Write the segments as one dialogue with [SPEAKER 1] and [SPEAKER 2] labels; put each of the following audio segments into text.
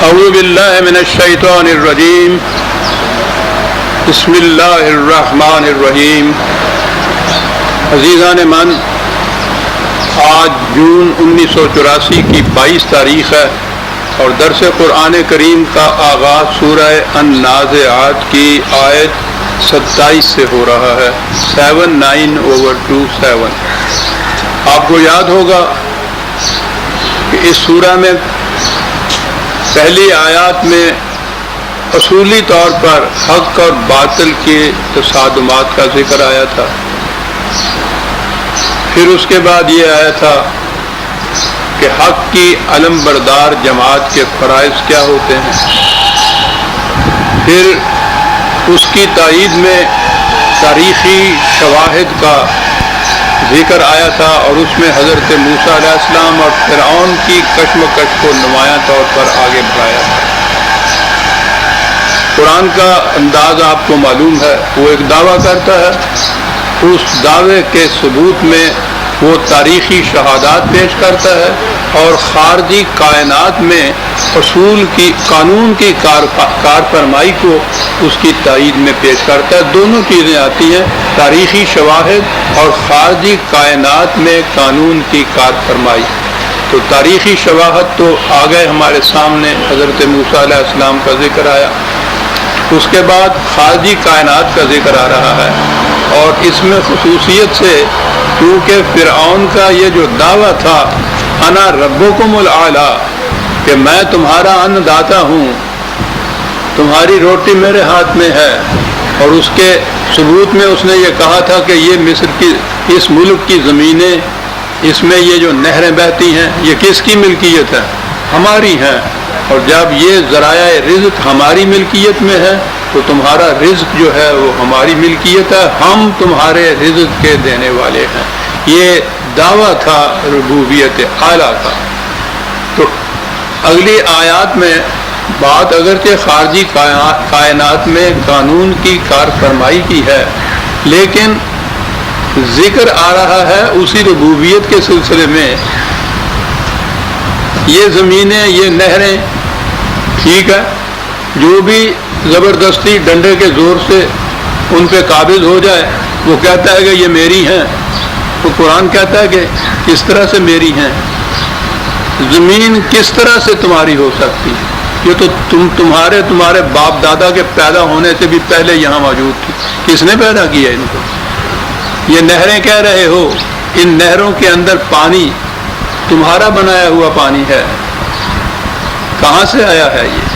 [SPEAKER 1] اعوذ باللہ من الشیطان الرجیم بسم اللہ الرحمن الرحیم۔ عزیزان من، آج جون 1984 کی 22 تاریخ ہے اور درس قرآن کریم کا آغاز سورہ النازعات کی آیت 27 سے ہو رہا ہے، 79/27۔ آپ کو یاد ہوگا کہ اس سورہ میں پہلی آیات میں اصولی طور پر حق اور باطل کے تصادمات کا ذکر آیا تھا، پھر اس کے بعد یہ آیا تھا کہ حق کی علم بردار جماعت کے فرائض کیا ہوتے ہیں، پھر اس کی تائید میں تاریخی شواہد کا ذکر آیا تھا اور اس میں حضرت موسیٰ علیہ السلام اور فرعون کی کشمکش کو نمایاں طور پر آگے بڑھایا تھا۔ قرآن کا انداز آپ کو معلوم ہے، وہ ایک دعویٰ کرتا ہے، اس دعوے کے ثبوت میں وہ تاریخی شہادات پیش کرتا ہے اور خارجی کائنات میں اصول کی قانون کی کارفرمائی کو اس کی تائید میں پیش کرتا ہے۔ دونوں چیزیں آتی ہیں، تاریخی شواہد اور خارجی کائنات میں قانون کی کارفرمائی۔ تو تاریخی شواہد تو آ گئے ہمارے سامنے، حضرت موسیٰ علیہ السلام کا ذکر آیا، اس کے بعد خارجی کائنات کا ذکر آ رہا ہے، اور اس میں خصوصیت سے کیونکہ فرعون کا یہ جو دعویٰ تھا انا ربکم الاعلی، کہ میں تمہارا ان داتا ہوں، تمہاری روٹی میرے ہاتھ میں ہے، اور اس کے ثبوت میں اس نے یہ کہا تھا کہ یہ مصر کی اس ملک کی زمینیں، اس میں یہ جو نہریں بہتی ہیں، یہ کس کی ملکیت ہے؟ ہماری ہیں، اور جب یہ ذرائع رزق ہماری ملکیت میں ہے تو تمہارا رزق جو ہے وہ ہماری ملکیت ہے، ہم تمہارے رزق کے دینے والے ہیں۔ یہ دعویٰ تھا ربوبیت اعلیٰ کا۔ تو اگلی آیات میں بات اگرچہ خارجی کائنات میں قانون کی کارفرمائی کی ہے، لیکن ذکر آ رہا ہے اسی ربوبیت کے سلسلے میں، یہ زمینیں، یہ نہریں، ٹھیک ہے، جو بھی زبردستی ڈنڈے کے زور سے ان پہ قابض ہو جائے وہ کہتا ہے کہ یہ میری ہیں، تو قرآن کہتا ہے کہ کس طرح سے میری ہیں؟ زمین کس طرح سے تمہاری ہو سکتی ہے؟ یہ تو تمہارے باپ دادا کے پیدا ہونے سے بھی پہلے یہاں موجود تھی، کس نے پیدا کیا ان کو؟ یہ نہریں کہہ رہے ہو، ان نہروں کے اندر پانی تمہارا بنایا ہوا پانی ہے، کہاں سے آیا ہے یہ؟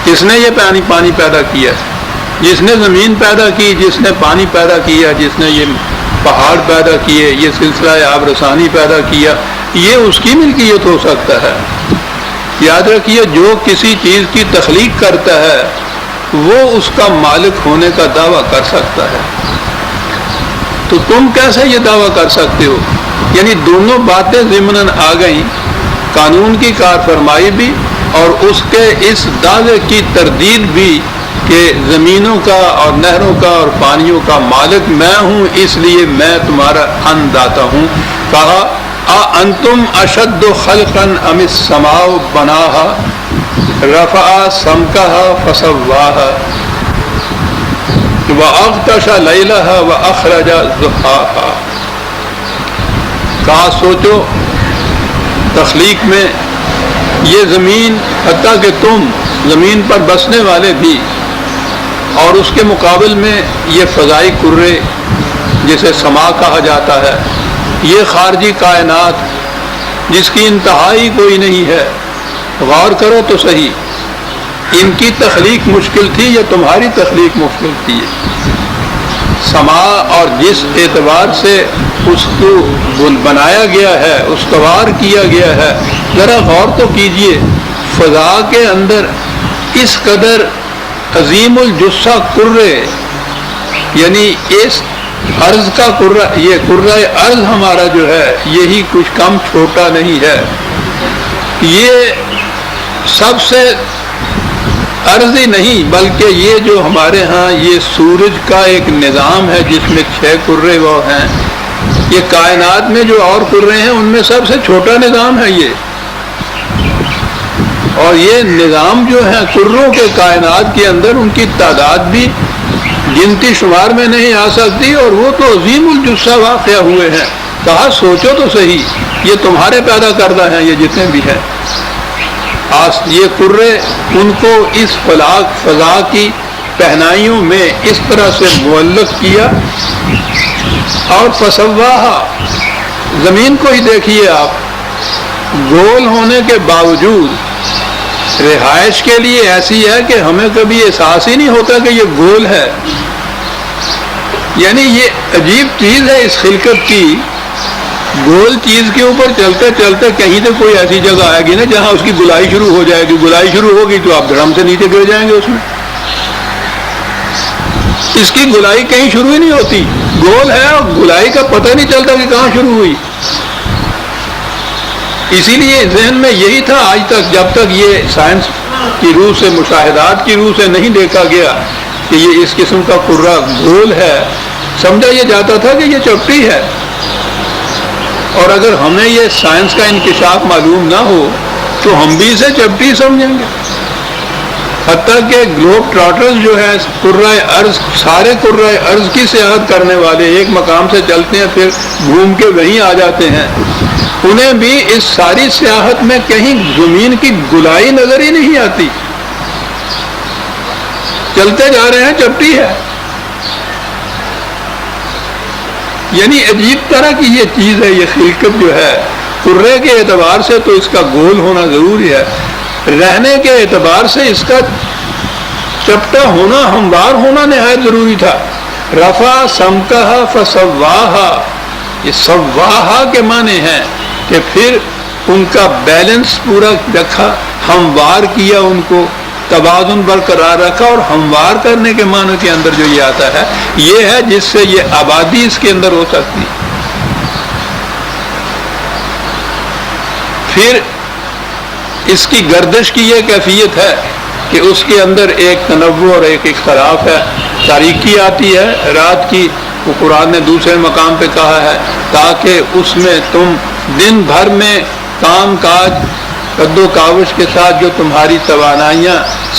[SPEAKER 1] کس نے یہ پانی پیدا کیا؟ جس نے زمین پیدا کی، جس نے پانی پیدا کیا، جس نے یہ پہاڑ پیدا کیے، یہ سلسلہ آب رسانی پیدا کیا، یہ اس کی ملکیت ہو سکتا ہے۔ یاد رکھیے، جو کسی چیز کی تخلیق کرتا ہے وہ اس کا مالک ہونے کا دعویٰ کر سکتا ہے، تو تم کیسے یہ دعویٰ کر سکتے ہو؟ یعنی دونوں باتیں ضمناً آ گئیں، قانون کی کارفرمائی بھی اور اس کے اس دعوے کی تردید بھی کہ زمینوں کا اور نہروں کا اور پانیوں کا مالک میں ہوں، اس لیے میں تمہارا ان داتا ہوں۔ کہا انتم اشد خلقا ام السماء بناها رفع سمكها فسواها واغطش لیلها واخرج ضحاها۔ کہا سوچو تخلیق میں یہ زمین، حتیٰ کہ تم زمین پر بسنے والے بھی، اور اس کے مقابل میں یہ فضائی کرے جسے سما کہا جاتا ہے، یہ خارجی کائنات جس کی انتہائی کوئی نہیں ہے، غور کرو تو صحیح، ان کی تخلیق مشکل تھی یا تمہاری تخلیق مشکل تھی؟ سما اور جس اعتبار سے اس کو بنایا گیا ہے، استوار کیا گیا ہے، ذرا غور تو کیجئے، فضا کے اندر اس قدر عظیم الجثہ کرے، یعنی اس ارض کا کرہ، یہ کرہ ارض ہمارا جو ہے یہی کچھ کم چھوٹا نہیں ہے، یہ سب سے عرض ہی نہیں بلکہ یہ جو ہمارے ہاں یہ سورج کا ایک نظام ہے جس میں 6 کرے وہ ہیں، یہ کائنات میں جو اور کرے ہیں ان میں سب سے چھوٹا نظام ہے یہ، اور یہ نظام جو ہے کروں کے کائنات کے اندر ان کی تعداد بھی گنتی شمار میں نہیں آ سکتی، اور وہ تو عظیم الجثہ واقع ہوئے ہیں. کہا سوچو تو صحیح، یہ تمہارے پیدا کردہ ہیں یہ جتنے بھی ہیں. یہ کرے ان کو اس فضا کی پہنائیوں میں اس طرح سے معلق کیا. اور فسواہا، زمین کو ہی دیکھیے آپ، گول ہونے کے باوجود رہائش کے لیے ایسی ہے کہ ہمیں کبھی احساس ہی نہیں ہوتا کہ یہ گول ہے. یعنی یہ عجیب چیز ہے اس خلقت کی. گول چیز کے اوپر چلتے چلتے کہیں تو کوئی ایسی جگہ آئے گی نا جہاں اس کی گلائی شروع ہو جائے گی. گلائی شروع ہوگی تو آپ دھڑم سے نیچے گر جائیں گے اس میں. اس کی گلائی کہیں شروع ہی نہیں ہوتی، گول ہے اور گلائی کا پتہ نہیں چلتا کہ کہاں شروع ہوئی. اسی لیے ذہن میں یہی تھا آج تک، جب تک یہ سائنس کی روح سے، مشاہدات کی روح سے نہیں دیکھا گیا کہ یہ اس قسم کا کرہ گول ہے، سمجھا یہ جاتا تھا کہ یہ چپٹی ہے. اور اگر ہمیں یہ سائنس کا انکشاف معلوم نہ ہو تو ہم بھی اسے چپٹی سمجھیں گے. حتیٰ کہ گلوب ٹراٹرز جو ہے کرۂ ارض، سارے کرۂ ارض کی سیاحت کرنے والے، ایک مقام سے چلتے ہیں پھر گھوم کے وہیں آ جاتے ہیں، انہیں بھی اس ساری سیاحت میں کہیں زمین کی گلائی نظر ہی نہیں آتی. چلتے جا رہے ہیں، چپٹی ہے. یعنی عجیب طرح کی یہ چیز ہے یہ خلقت جو ہے. کرے کے اعتبار سے تو اس کا گول ہونا ضروری ہے، رہنے کے اعتبار سے اس کا چپٹا ہونا، ہموار ہونا نہایت ضروری تھا. رفع سمکہ فسواہا، یہ سواہا کے معنی ہیں کہ پھر ان کا بیلنس پورا رکھا، ہموار کیا، ان کو توازن برقرار رکھا. اور ہموار کرنے کے معنی کے اندر جو یہ آتا ہے، یہ ہے جس سے یہ آبادی اس کے اندر ہو سکتی. پھر اس کی گردش کی یہ کیفیت ہے کہ اس کے اندر ایک تنوع اور ایک اختلاف ہے. تاریکی آتی ہے رات کی، وہ قرآن نے دوسرے مقام پہ کہا ہے، تاکہ اس میں تم دن بھر میں کام کاج قد و کاوش کے ساتھ جو تمہاری توانائیاں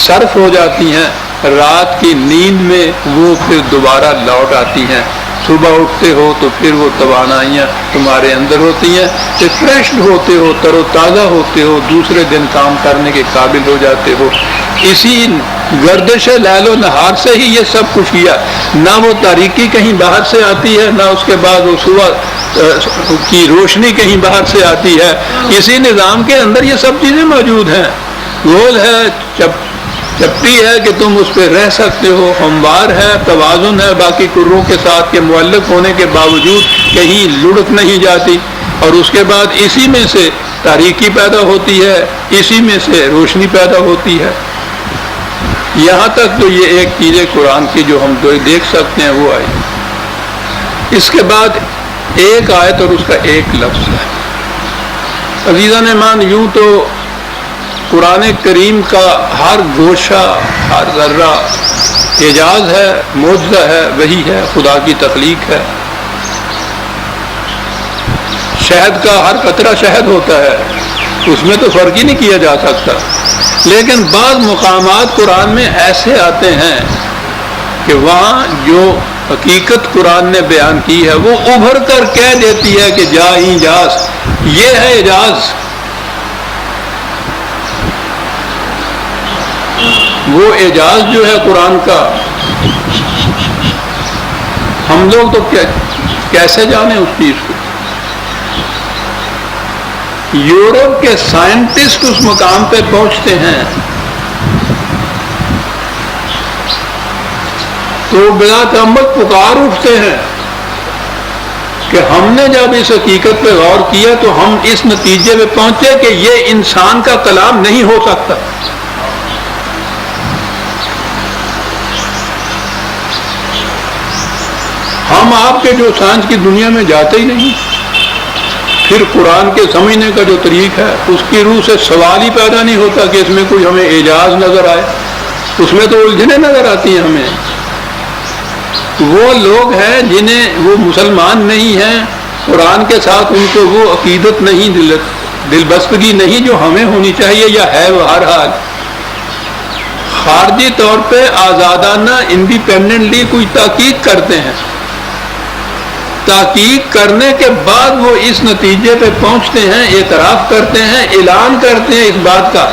[SPEAKER 1] صرف ہو جاتی ہیں، رات کی نیند میں وہ پھر دوبارہ لوٹ آتی ہیں. صبح اٹھتے ہو تو پھر وہ توانائیاں تمہارے اندر ہوتی ہیں، ریفریشڈ ہوتے ہو، تر و تازہ ہوتے ہو، دوسرے دن کام کرنے کے قابل ہو جاتے ہو. اسی گردش لیل و نہار سے ہی یہ سب کچھ کیا. نہ وہ تاریکی کہیں باہر سے آتی ہے، نہ اس کے بعد وہ صبح کی روشنی کہیں باہر سے آتی ہے. اسی نظام کے اندر یہ سب چیزیں موجود ہیں. گول ہے، چپٹی ہے کہ تم اس پہ رہ سکتے ہو، ہموار ہے، توازن ہے باقی کروں کے ساتھ کے معلق ہونے کے باوجود کہیں لڑک نہیں جاتی. اور اس کے بعد اسی میں سے تاریکی پیدا ہوتی ہے، اسی میں سے روشنی پیدا ہوتی ہے. یہاں تک تو یہ ایک چیز قرآن کی جو ہم دیکھ سکتے ہیں وہ آئی. اس کے بعد ایک آیت اور اس کا ایک لفظ ہے. عزیزان ایمان، یوں تو قرآن کریم کا ہر گوشہ، ہر ذرہ اعجاز ہے، معجزہ ہے، وحی ہے، خدا کی تخلیق ہے. شہد کا ہر قطرہ شہد ہوتا ہے، اس میں تو فرق ہی نہیں کیا جا سکتا. لیکن بعض مقامات قرآن میں ایسے آتے ہیں کہ وہاں جو حقیقت قرآن نے بیان کی ہے وہ ابھر کر کہہ دیتی ہے کہ جا اعجاز، یہ ہے اعجاز. وہ اعجاز جو ہے قرآن کا، ہم لوگ تو کیسے جانیں اس چیز کو. یورپ کے سائنٹسٹ اس مقام پہ پہنچتے ہیں تو بلا تامل پکار اٹھتے ہیں کہ ہم نے جب اس حقیقت پہ غور کیا تو ہم اس نتیجے پہ پہنچے کہ یہ انسان کا کلام نہیں ہو سکتا. ہم آپ کے جو سائنس کی دنیا میں جاتے ہی نہیں، پھر قرآن کے سمجھنے کا جو طریق ہے اس کی روح سے سوال ہی پیدا نہیں ہوتا کہ اس میں کوئی ہمیں اعجاز نظر آئے. اس میں تو الجھنیں نظر آتی ہیں ہمیں. وہ لوگ ہیں جنہیں وہ مسلمان نہیں ہیں، قرآن کے ساتھ ان کو وہ عقیدت نہیں دلبستگی نہیں جو ہمیں ہونی چاہیے یا ہے وہ ہر حال. خارجی طور پہ آزادانہ انڈیپینڈنٹلی کوئی تحقیق کرتے ہیں. تحقیق کرنے کے بعد وہ اس نتیجے پہ پہنچتے ہیں، اعتراف کرتے ہیں، اعلان کرتے ہیں اس بات کا.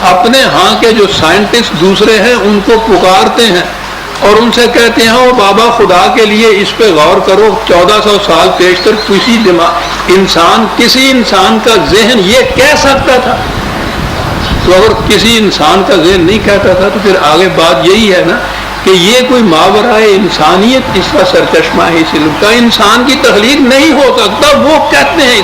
[SPEAKER 1] اپنے ہاں کے جو سائنٹسٹ دوسرے ہیں ان کو پکارتے ہیں اور ان سے کہتے ہیں او بابا خدا کے لیے اس پہ غور کرو. 1400 سال پیشتر کسی انسان کا ذہن یہ کہہ سکتا تھا. تو اگر کسی انسان کا ذہن نہیں کہتا تھا تو پھر آگے بات یہی ہے نا کہ یہ کوئی ماورائے انسانیت اس کا سرچشمہ ہے اس علم کا. انسان کی تخلیق نہیں ہو سکتا وہ کہتے ہیں.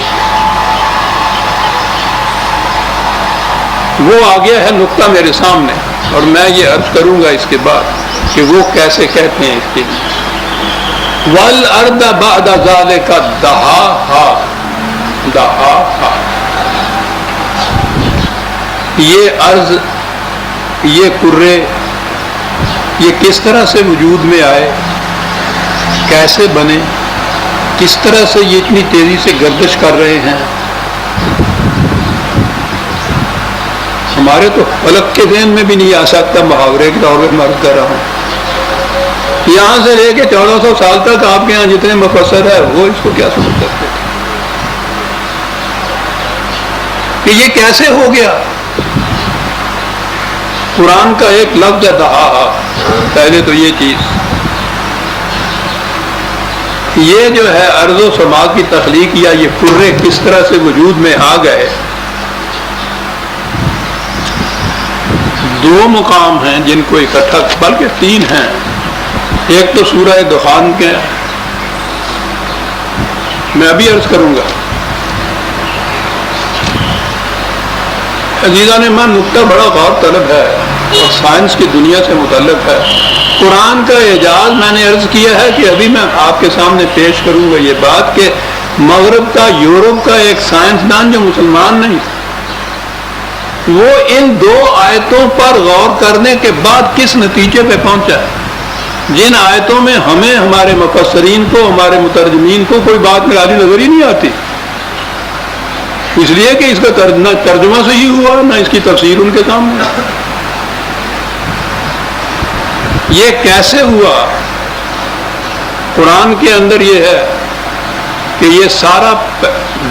[SPEAKER 1] وہ آ گیا ہے نقطہ میرے سامنے اور میں یہ عرض کروں گا اس کے بعد کہ وہ کیسے کہتے ہیں اس کے لیے. وَالْأَرْضَ بَعْدَ ذَلِكَ دَحَاهَا. یہ ارض، یہ کرے، یہ کس طرح سے وجود میں آئے، کیسے بنے، کس طرح سے یہ اتنی تیزی سے گردش کر رہے ہیں. ہمارے تو فلک کے ذہن میں بھی نہیں آ سکتا. محاورے کے طور پہ میں کر رہا ہوں. یہاں سے لے کے 1400 سال تک آپ کے یہاں جتنے مفسر ہیں وہ اس کو کیا سمجھ سکتے تھے کہ یہ کیسے ہو گیا. قرآن کا ایک لفظ ہے دہا. پہلے تو یہ چیز، یہ جو ہے ارض و سما کی تخلیق یا یہ کرے کس طرح سے وجود میں آ گئے. دو مقام ہیں جن کو اکٹھا، بلکہ 3 ہیں. ایک تو سورہ دخان کے میں ابھی عرض کروں گا. عزیزان میں نقطہ بڑا غور طلب ہے اور سائنس کی دنیا سے متعلق ہے. قرآن کا اعجاز میں نے عرض کیا ہے کہ ابھی میں آپ کے سامنے پیش کروں گا یہ بات کہ مغرب کا، یورپ کا ایک سائنسدان جو مسلمان نہیں، وہ ان 2 آیتوں پر غور کرنے کے بعد کس نتیجے پہ پہنچا ہے جن آیتوں میں ہمیں، ہمارے مفسرین کو، ہمارے مترجمین کو کوئی بات نرالی نظر ہی نہیں آتی. اس لیے کہ اس کا نہ ترجمہ صحیح ہوا نہ اس کی تفسیر ان کے سامنے. یہ کیسے ہوا؟ قرآن کے اندر یہ ہے کہ یہ سارا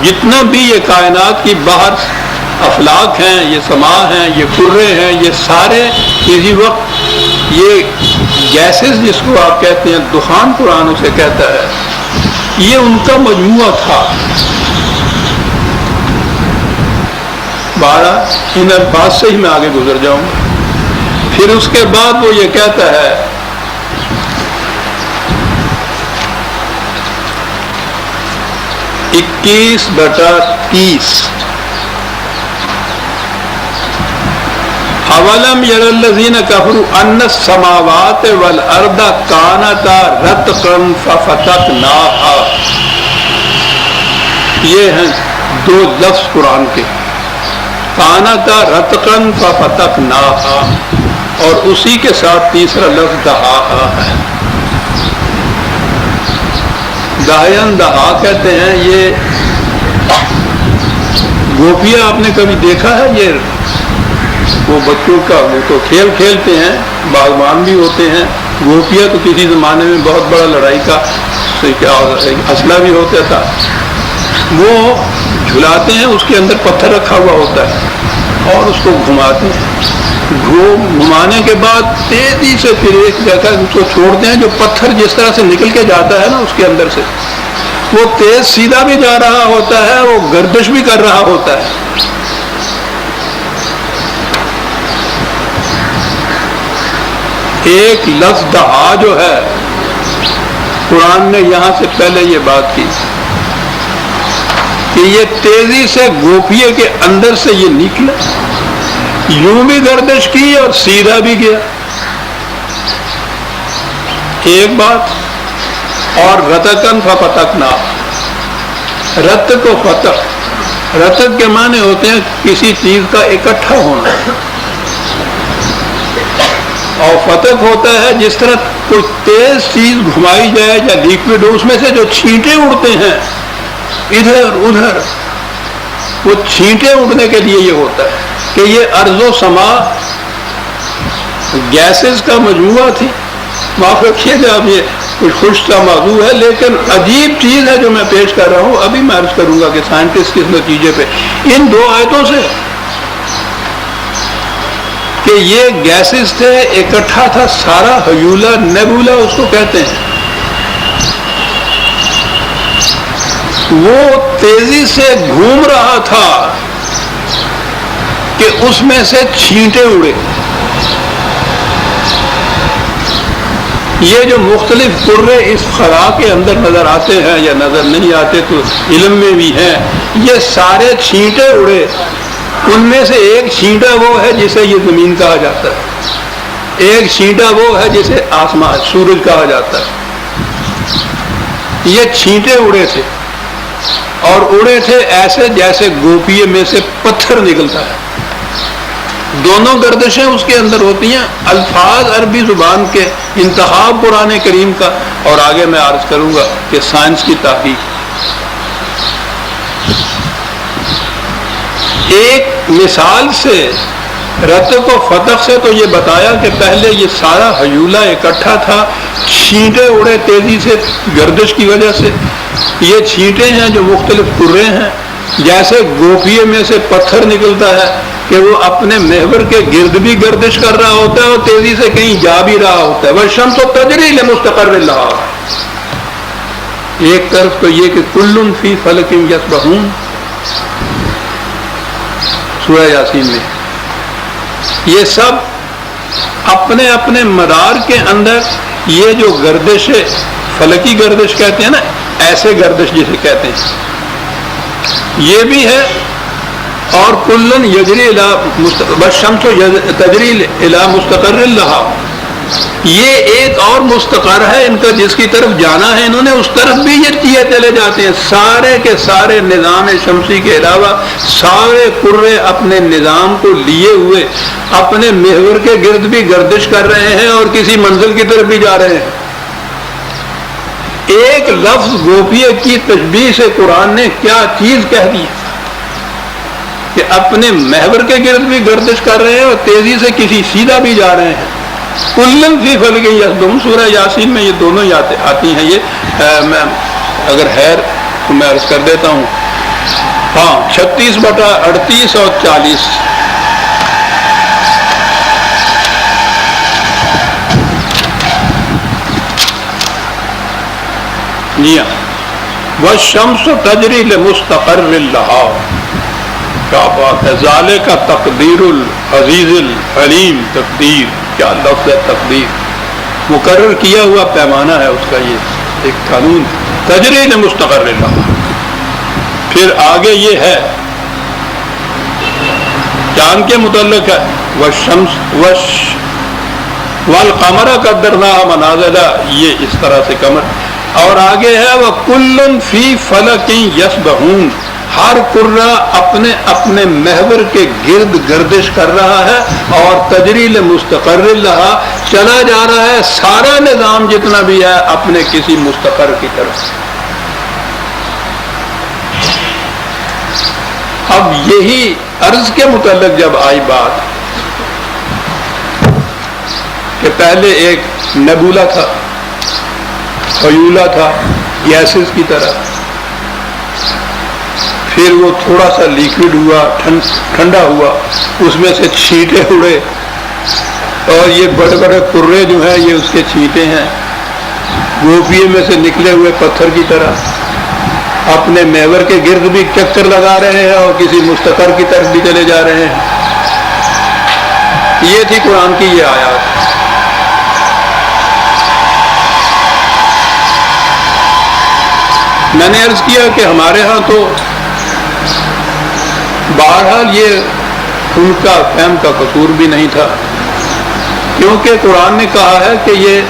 [SPEAKER 1] جتنا بھی یہ کائنات کی باہر افلاک ہیں، یہ سما ہیں، یہ کرے ہیں، یہ سارے اسی وقت یہ گیسز جس کو آپ کہتے ہیں، دخان قرآن اسے کہتا ہے، یہ ان کا مجموعہ تھا. 12 ان الفاظ سے ہی میں آگے گزر جاؤں گا. پھر اس کے بعد وہ یہ کہتا ہے (21/30) اولم یر الذین کفروا ان السماوات والارض کانتا رتقا ففتقناہا. یہ ہیں 2 لفظ قرآن کے، کانتا رتقا ففتقناہا، اور اسی کے ساتھ تیسرا لفظ دہاہا ہے. دہین دہا کہتے ہیں. یہ گوپیا آپ نے کبھی دیکھا ہے؟ یہ وہ بچوں کا وہ تو کھیل کھیلتے ہیں، باغبان بھی ہوتے ہیں. گوپیا تو کسی زمانے میں بہت بڑا لڑائی کا اسلحہ بھی ہوتا تھا. وہ جھلاتے ہیں، اس کے اندر پتھر رکھا ہوا ہوتا ہے اور اس کو گھماتے ہیں. گھمانے کے بعد تیزی سے پھر ایک جگہ اس کو چھوڑتے ہیں. جو پتھر جس طرح سے نکل کے جاتا ہے نا اس کے اندر سے، وہ تیز سیدھا بھی جا رہا ہوتا ہے، وہ گردش بھی کر رہا ہوتا ہے. ایک لفظ دہا جو ہے، قرآن نے یہاں سے پہلے یہ بات کی کہ یہ تیزی سے گوپیے کے اندر سے یہ نکلا، یوں بھی گردش کی اور سیدھا بھی گیا. ایک بات. اور رتقن ففتقنا، رتق و فتق، رتق کے معنی ہوتے ہیں کسی چیز کا اکٹھا ہونا، اور فتق ہوتا ہے جس طرح کوئی تیز چیز گھمائی جائے یا لیکوڈ، اس میں سے جو چھینٹے اڑتے ہیں ادھر ادھر، وہ چھینٹے اڑنے کے لیے یہ ہوتا ہے کہ یہ ارض و سما گیسز کا مجموعہ تھی. معاف رکھیے گا اب یہ کچھ خوش کا موضوع ہے، لیکن عجیب چیز ہے جو میں پیش کر رہا ہوں. ابھی میں عرض کروں گا کہ سائنٹسٹ کس نتیجے پہ ان دو آیتوں سے کہ یہ گیسز تھے، اکٹھا تھا سارا ہیولا نیبولا اس کو کہتے ہیں، وہ تیزی سے گھوم رہا تھا کہ اس میں سے چھینٹے اڑے. یہ جو مختلف قرے اس خلا کے اندر نظر آتے ہیں یا نظر نہیں آتے تو علم میں بھی ہیں، یہ سارے چھینٹے اڑے. ان میں سے ایک چھینٹا وہ ہے جسے یہ زمین کہا جاتا ہے، ایک چھینٹا وہ ہے جسے آسمان سورج کہا جاتا ہے. یہ چھینٹے اڑے تھے اور اڑے تھے ایسے جیسے گوپیے میں سے پتھر نکلتا ہے. دونوں گردشیں اس کے اندر ہوتی ہیں. الفاظ عربی زبان کے انتخاب قرآن کریم کا، اور آگے میں عرض کروں گا کہ سائنس کی تحقیق. ایک مثال سے رتق و فتق سے تو یہ بتایا کہ پہلے یہ سارا ہیولا اکٹھا تھا، چھینٹے اڑے تیزی سے گردش کی وجہ سے. یہ چھینٹے ہیں جو مختلف قرے ہیں، جیسے گوپیے میں سے پتھر نکلتا ہے کہ وہ اپنے محور کے گرد بھی گردش کر رہا ہوتا ہے اور تیزی سے کہیں جا بھی رہا ہوتا ہے. والشمس تجری لمستقر لہا. ایک طرف تو یہ کہ کل فی فلک یسبحون سورہ یاسین میں، یہ سب اپنے اپنے مدار کے اندر یہ جو گردش فلکی گردش کہتے ہیں نا، ایسے گردش جسے کہتے ہیں، یہ بھی ہے. اور کلن یجری والشمس تجری الی مستقر لہا، یہ ایک اور مستقر ہے ان کا جس کی طرف جانا ہے، انہوں نے اس طرف بھی یہ کیے چلے جاتے ہیں. سارے کے سارے نظام شمسی کے علاوہ سارے قرے اپنے نظام کو لیے ہوئے اپنے محور کے گرد بھی گردش کر رہے ہیں اور کسی منزل کی طرف بھی جا رہے ہیں. ایک لفظ گوپیے کی تشبیہ سے قرآن نے کیا چیز کہہ دی کہ اپنے محور کے گرد بھی گردش کر رہے ہیں اور تیزی سے کسی سیدھا بھی جا رہے ہیں. کلن فی فلک یسبحون سورہ یاسین میں یہ دونوں آتی ہیں. یہ میں اگر ہے تو میں عرض کر دیتا ہوں. ہاں 36/38 اور 40. جی ہاں، والشمس تجری لمستقر لہا. کیا بات ہے، ذالک تقدیر العزیز العلیم. تقدیر کیا لفظ ہے، تقدیر مقرر کیا ہوا پیمانہ ہے اس کا، یہ ایک قانون. تجری لمستقر لہا. پھر آگے یہ ہے چاند کے متعلق ہے، والشمس والقمر قدرناہ منازل، یہ اس طرح سے قمر. اور آگے ہے وَكُلٌّ فِي فَلَكٍ يَسْبَحُونَ، ہر قرہ اپنے اپنے محور کے گرد گردش کر رہا ہے اور تجریل مستقر لہا چلا جا رہا ہے. سارا نظام جتنا بھی ہے اپنے کسی مستقر کی طرف. اب یہی عرض کے متعلق جب آئی بات کہ پہلے ایک نیبولا تھا، ہیولا تھا گیسز کی طرح، پھر وہ تھوڑا سا لیکوڈ ہوا، ٹھنڈا ہوا، اس میں سے چھینٹے اڑے اور یہ بڑے بڑے قرے جو ہیں یہ اس کے چھینٹے ہیں، گوپیے میں سے نکلے ہوئے پتھر کی طرح اپنے محور کے گرد بھی چکر لگا رہے ہیں اور کسی مستقر کی طرف بھی چلے جا رہے ہیں. یہ تھی قرآن کی یہ آیات. میں نے عرض کیا کہ ہمارے ہاں تو بہرحال یہ ان کا فہم کا قصور بھی نہیں تھا، کیونکہ قرآن نے کہا ہے کہ یہ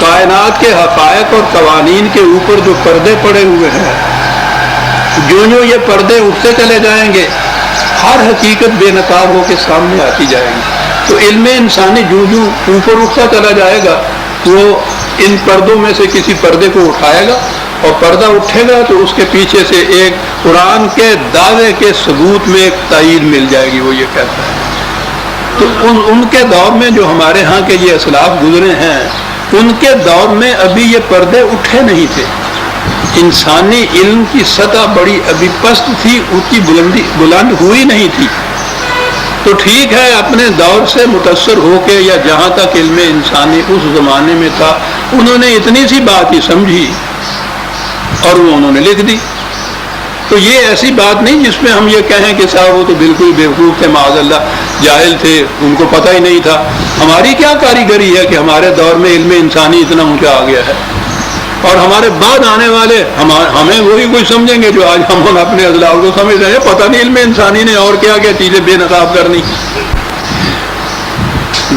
[SPEAKER 1] کائنات کے حقائق اور قوانین کے اوپر جو پردے پڑے ہوئے ہیں، جو یہ پردے اٹھتے چلے جائیں گے ہر حقیقت بے نقاب ہو کے سامنے آتی جائے گی. تو علم انسانی جو اوپر اٹھتا چلا جائے گا وہ ان پردوں میں سے کسی پردے کو اٹھائے گا اور پردہ اٹھے گا تو اس کے پیچھے سے ایک قرآن کے دعوے کے ثبوت میں ایک تائید مل جائے گی. وہ یہ کہتا ہے. تو ان کے دور میں جو ہمارے ہاں کے یہ اسلاف گزرے ہیں, ان کے دور میں ابھی یہ پردے اٹھے نہیں تھے. انسانی علم کی سطح بڑی ابھی پست تھی, اونچی بلند ہوئی نہیں تھی. تو ٹھیک ہے, اپنے دور سے متاثر ہو کے یا جہاں تک علم انسانی اس زمانے میں تھا, انہوں نے اتنی سی بات ہی سمجھی اور وہ انہوں نے لکھ دی. تو یہ ایسی بات نہیں جس میں ہم یہ کہیں کہ صاحب وہ تو بالکل بیوقوف تھے, معاذ اللہ جاہل تھے, ان کو پتہ ہی نہیں تھا. ہماری کیا کاریگری ہے کہ ہمارے دور میں علم انسانی اتنا اونچا آ گیا ہے, اور ہمارے بعد آنے والے ہمیں وہی کوئی سمجھیں گے جو آج ہم اپنے اسلاف کو سمجھ رہے ہیں. پتہ نہیں علم انسانی نے اور کیا کیا چیزیں بے نقاب کرنی.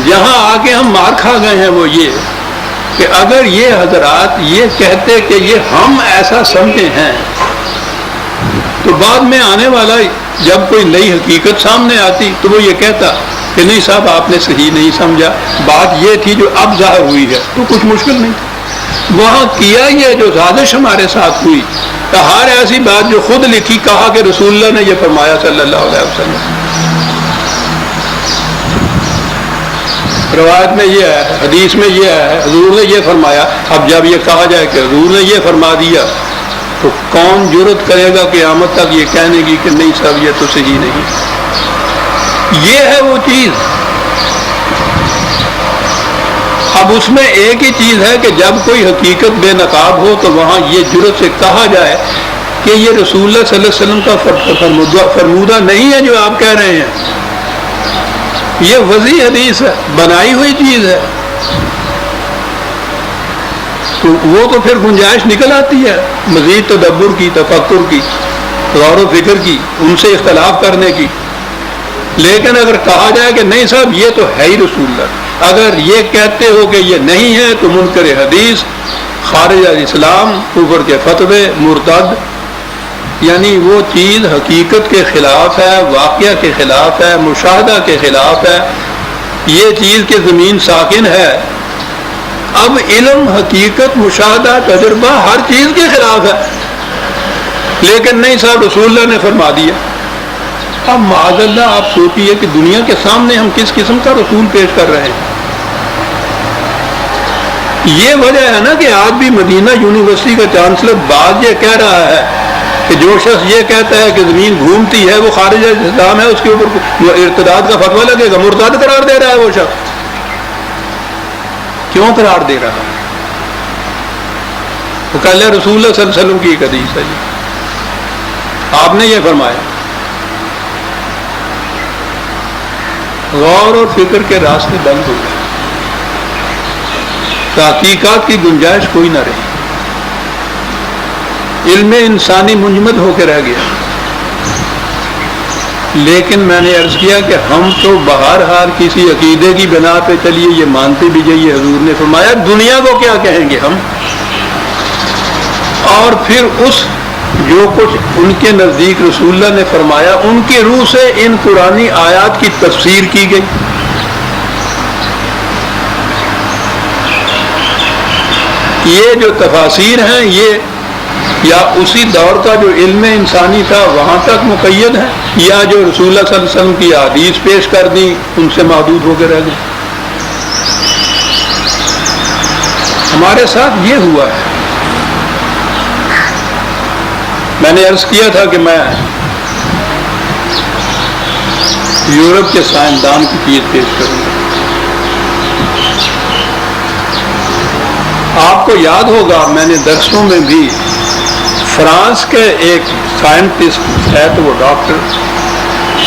[SPEAKER 1] جہاں آ کے ہم مار کھا گئے ہیں وہ یہ کہ اگر یہ حضرات یہ کہتے کہ یہ ہم ایسا سمجھے ہیں, تو بعد میں آنے والا جب کوئی نئی حقیقت سامنے آتی تو وہ یہ کہتا کہ نہیں صاحب آپ نے صحیح نہیں سمجھا, بات یہ تھی جو اب ظاہر ہوئی ہے. تو کچھ مشکل نہیں. وہاں کیا یہ جو سازش ہمارے ساتھ ہوئی, کہ ہر ایسی بات جو خود لکھی, کہا کہ رسول اللہ نے یہ فرمایا صلی اللہ علیہ وسلم. روایت میں یہ ہے, حدیث میں یہ ہے, حضور نے یہ فرمایا. اب جب یہ کہا جائے کہ حضور نے یہ فرما دیا, تو کون جرت کرے گا قیامت تک یہ کہنے کی کہ نہیں صاحب یہ تو صحیح نہیں. یہ ہے وہ چیز. اب اس میں ایک ہی چیز ہے کہ جب کوئی حقیقت بے نقاب ہو تو وہاں یہ جرت سے کہا جائے کہ یہ رسول اللہ صلی اللہ علیہ وسلم کا فرمودہ نہیں ہے جو آپ کہہ رہے ہیں, یہ وضعی حدیث ہے, بنائی ہوئی چیز ہے. تو وہ تو پھر گنجائش نکل آتی ہے مزید تدبر کی, تفکر کی, غور و فکر کی, ان سے اختلاف کرنے کی. لیکن اگر کہا جائے کہ نہیں صاحب یہ تو ہے ہی رسول اللہ, اگر یہ کہتے ہو کہ یہ نہیں ہے تو منکر حدیث, خارج اسلام, کفر کے فتوے, مرتد, یعنی وہ چیز حقیقت کے خلاف ہے, واقعہ کے خلاف ہے, مشاہدہ کے خلاف ہے. یہ چیز کہ زمین ساکن ہے. اب علم, حقیقت, مشاہدہ, تجربہ ہر چیز کے خلاف ہے. لیکن نہیں صاحب رسول اللہ نے فرما دیا. اب معاذ اللہ آپ سوچیے کہ دنیا کے سامنے ہم کس قسم کا رسول پیش کر رہے ہیں. یہ وجہ ہے نا کہ آج بھی مدینہ یونیورسٹی کا چانسلر بعد یہ کہہ رہا ہے کہ جو شخص یہ کہتا ہے کہ زمین گھومتی ہے وہ خارج اسلام ہے, اس کے اوپر ارتداد کا فتویٰ لگے گا. مرتد قرار دے رہا ہے وہ شخص. کیوں قرار دے رہا ہے؟ وہ کہہ لے رسول اللہ صلی اللہ علیہ وسلم کی ایک حدیث ہے, آپ نے یہ فرمایا. غور اور فکر کے راستے بند ہو گئے, تحقیقات کی گنجائش کوئی نہ رہی, علم انسانی منجمد ہو کے رہ گیا. لیکن میں نے عرض کیا کہ ہم تو بہرحال کسی عقیدے کی بنا پہ چلیے, یہ مانتے بھی جائیے حضور نے فرمایا, دنیا کو کیا کہیں گے ہم. اور پھر اس جو کچھ ان کے نزدیک رسول اللہ نے فرمایا, ان کی روح سے ان قرآنی آیات کی تفسیر کی گئی. یہ جو تفاسیر ہیں یہ یا اسی دور کا جو علم انسانی تھا وہاں تک مقید ہے, یا جو رسول اللہ صلی اللہ علیہ وسلم کی احادیث پیش کر دی ان سے محدود ہو کے رہ گئی. ہمارے ساتھ یہ ہوا ہے. میں نے عرض کیا تھا کہ میں یورپ کے سائنسدان کی چیز پیش کروں گا. آپ کو یاد ہوگا میں نے درسوں میں بھی فرانس کے ایک سائنٹسٹ ہے, تو وہ ڈاکٹر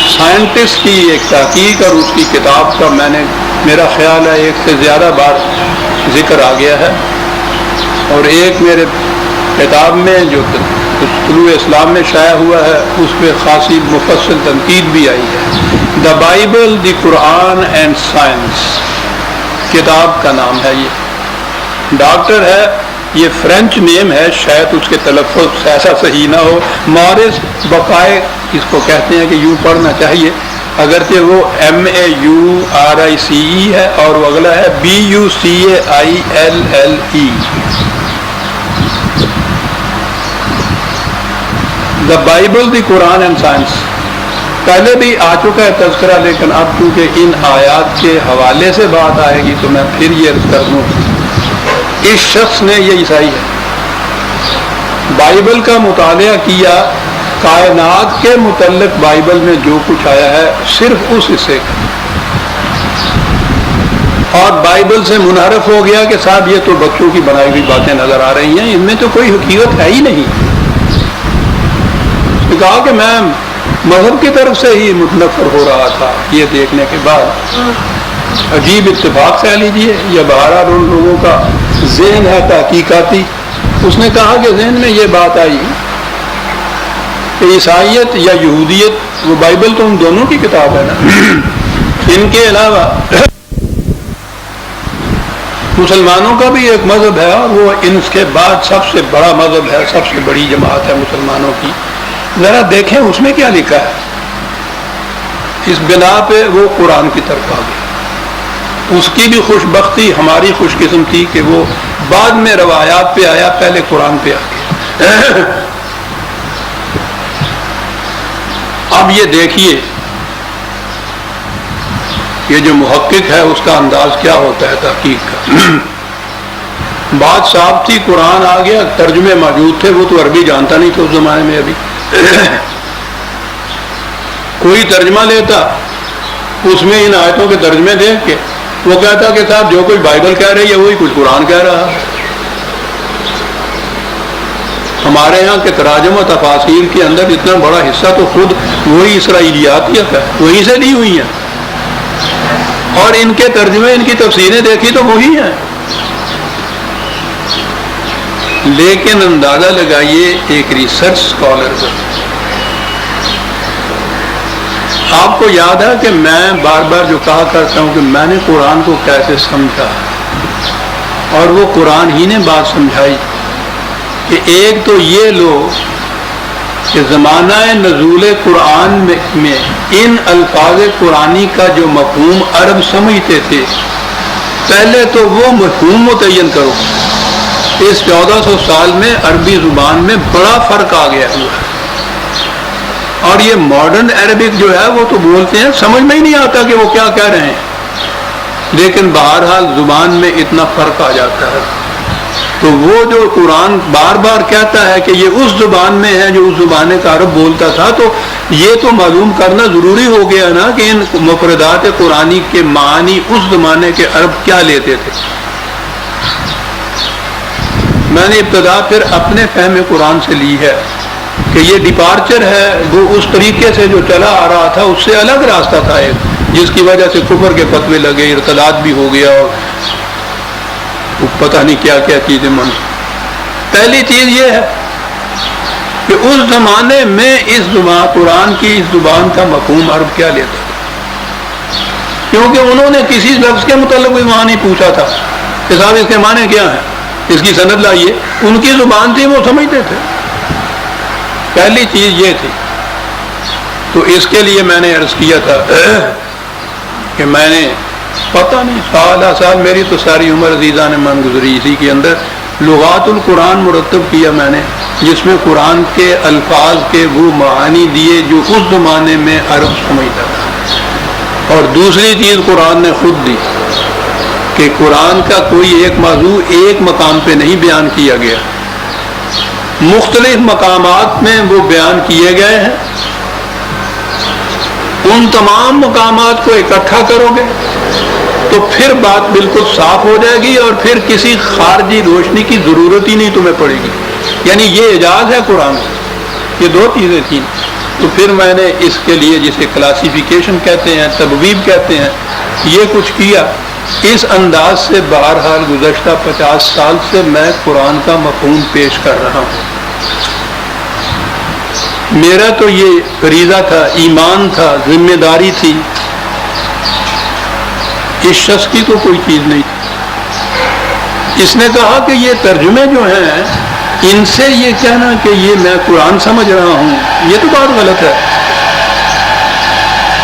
[SPEAKER 1] سائنٹسٹ کی ایک تحقیق اور اس کی کتاب کا میں نے, میرا خیال ہے ایک سے زیادہ بار ذکر آ گیا ہے. اور ایک میرے کتاب میں جو طلوع اسلام میں شائع ہوا ہے اس پہ خاصی مفصل تنقید بھی آئی ہے. The Bible, the Quran and science کتاب کا نام ہے. یہ ڈاکٹر ہے, یہ فرینچ نیم ہے, شاید اس کے تلفظ ایسا صحیح نہ ہو. مورس بقائے اس کو کہتے ہیں کہ یوں پڑھنا چاہیے, اگرچہ وہ MAURICE ہے اور وہ اگلا ہے BUCAILLE. The Bible the Quran and science, پہلے بھی آ چکا ہے تذکرہ، لیکن اب چونکہ ان آیات کے حوالے سے بات آئے گی تو میں پھر یہ عرض کر دوں، اس شخص نے، یہ عیسائی ہے، بائبل کا مطالعہ کیا، کائنات کے متعلق بائبل میں جو کچھ آیا ہے صرف اس حصے کا، اور بائبل سے منحرف ہو گیا کہ صاحب یہ تو بچوں کی بنائی ہوئی باتیں نظر آ رہی ہیں، ان میں تو کوئی حقیقت ہے ہی نہیں۔ اس نے کہا کہ میں مذہب کی طرف سے ہی متنفر ہو رہا تھا۔ یہ دیکھنے کے بعد عجیب اتفاق سے لیجیے، یا بہرحال ان لوگوں کا ذہن ہے تحقیقاتی، اس نے کہا کہ ذہن میں یہ بات آئی کہ عیسائیت یا یہودیت، وہ بائبل تو ان دونوں کی کتاب ہے نا، ان کے علاوہ مسلمانوں کا بھی ایک مذہب ہے، اور وہ ان کے بعد سب سے بڑا مذہب ہے، سب سے بڑی جماعت ہے مسلمانوں کی، ذرا دیکھیں اس میں کیا لکھا ہے۔ اس بنا پہ وہ قرآن کی طرف آ گیا۔ اس کی بھی خوش بختی، ہماری خوش قسمتی کہ وہ بعد میں روایات پہ آیا، پہلے قرآن پہ آ گیا۔ اب یہ دیکھیے، یہ جو محقق ہے اس کا انداز کیا ہوتا ہے تحقیق کا۔ بات صاف تھی، قرآن آ گیا، ترجمے موجود تھے، وہ تو عربی جانتا نہیں تھا اس زمانے میں، ابھی کوئی ترجمہ لیتا، اس میں ان آیتوں کے ترجمے دیکھ کے وہ کہتا کہ صاحب جو کوئی بائبل کہہ رہی ہے وہی کچھ قرآن کہہ رہا ہے۔ ہمارے یہاں کے تراجم و تفاسیر کے اندر اتنا بڑا حصہ تو خود وہی اسرائیلیات ہے، وہیں سے لی ہوئی ہیں، اور ان کے ترجمے، ان کی تفسیریں دیکھی تو وہی ہیں۔ لیکن اندازہ لگائیے ایک ریسرچ اسکالر کا، آپ کو یاد ہے کہ میں بار بار جو کہا کرتا ہوں کہ میں نے قرآن کو کیسے سمجھا، اور وہ قرآن ہی نے بات سمجھائی کہ ایک تو یہ لو کہ زمانہ نزول قرآن میں ان الفاظ قرآنی کا جو مفہوم عرب سمجھتے تھے، پہلے تو وہ مفہوم متعین کرو۔ اس 1400 سال میں عربی زبان میں بڑا فرق آ گیا ہوا ہے، اور یہ ماڈرن عربک جو ہے وہ تو بولتے ہیں، سمجھ میں ہی نہیں آتا کہ وہ کیا کہہ رہے ہیں، لیکن بہرحال زبان میں اتنا فرق آ جاتا ہے۔ تو وہ جو قرآن بار بار کہتا ہے کہ یہ اس زبان میں ہے جو اس زمانے کا عرب بولتا تھا، تو یہ تو معلوم کرنا ضروری ہو گیا نا کہ ان مفردات قرآنی کے معنی اس زمانے کے عرب کیا لیتے تھے۔ میں نے ابتدا پھر اپنے فہم قرآن سے لی ہے کہ یہ ڈپارچر ہے، وہ اس طریقے سے جو چلا آ رہا تھا اس سے الگ راستہ تھا ایک، جس کی وجہ سے کفر کے فتوے لگے، ارتداد بھی ہو گیا، اور پتہ نہیں کیا کیا چیزیں من۔ پہلی چیز یہ ہے کہ اس زمانے میں اس زبان قرآن کی اس زبان کا مفہوم عرب کیا لیتا تھا، کیونکہ انہوں نے کسی لفظ کے متعلق بھی وہاں نہیں پوچھا تھا کہ صاحب اس کے معنی کیا ہیں، اس کی سند لائیے، ان کی زبان تھی، وہ سمجھتے تھے۔ پہلی چیز یہ تھی۔ تو اس کے لیے میں نے عرض کیا تھا کہ میں نے پتہ نہیں سال میری تو ساری عمر عزیزہ نے من گزری اسی کے اندر لغات القرآن مرتب کیا میں نے، جس میں قرآن کے الفاظ کے وہ معانی دیے جو اس زمانے میں عرب سمجھتا تھا۔ اور دوسری چیز قرآن نے خود دی کہ قرآن کا کوئی ایک موضوع ایک مقام پہ نہیں بیان کیا گیا، مختلف مقامات میں وہ بیان کیے گئے ہیں۔ ان تمام مقامات کو اکٹھا کرو گے تو پھر بات بالکل صاف ہو جائے گی، اور پھر کسی خارجی روشنی کی ضرورت ہی نہیں تمہیں پڑے گی۔ یعنی یہ اعجاز ہے قرآن کا، یہ دو چیزیں تھیں۔ تو پھر میں نے اس کے لیے جسے کلاسیفیکیشن کہتے ہیں، تبویب کہتے ہیں، یہ کچھ کیا۔ اس انداز سے بہرحال گزشتہ 50 سال سے میں قرآن کا مفہوم پیش کر رہا ہوں۔ میرا تو یہ فریضہ تھا، ایمان تھا، ذمہ داری تھی، اس شخص کی تو کوئی چیز نہیں تھی۔ اس نے کہا کہ یہ ترجمے جو ہیں ان سے یہ کہنا کہ یہ میں قرآن سمجھ رہا ہوں، یہ تو بات غلط ہے۔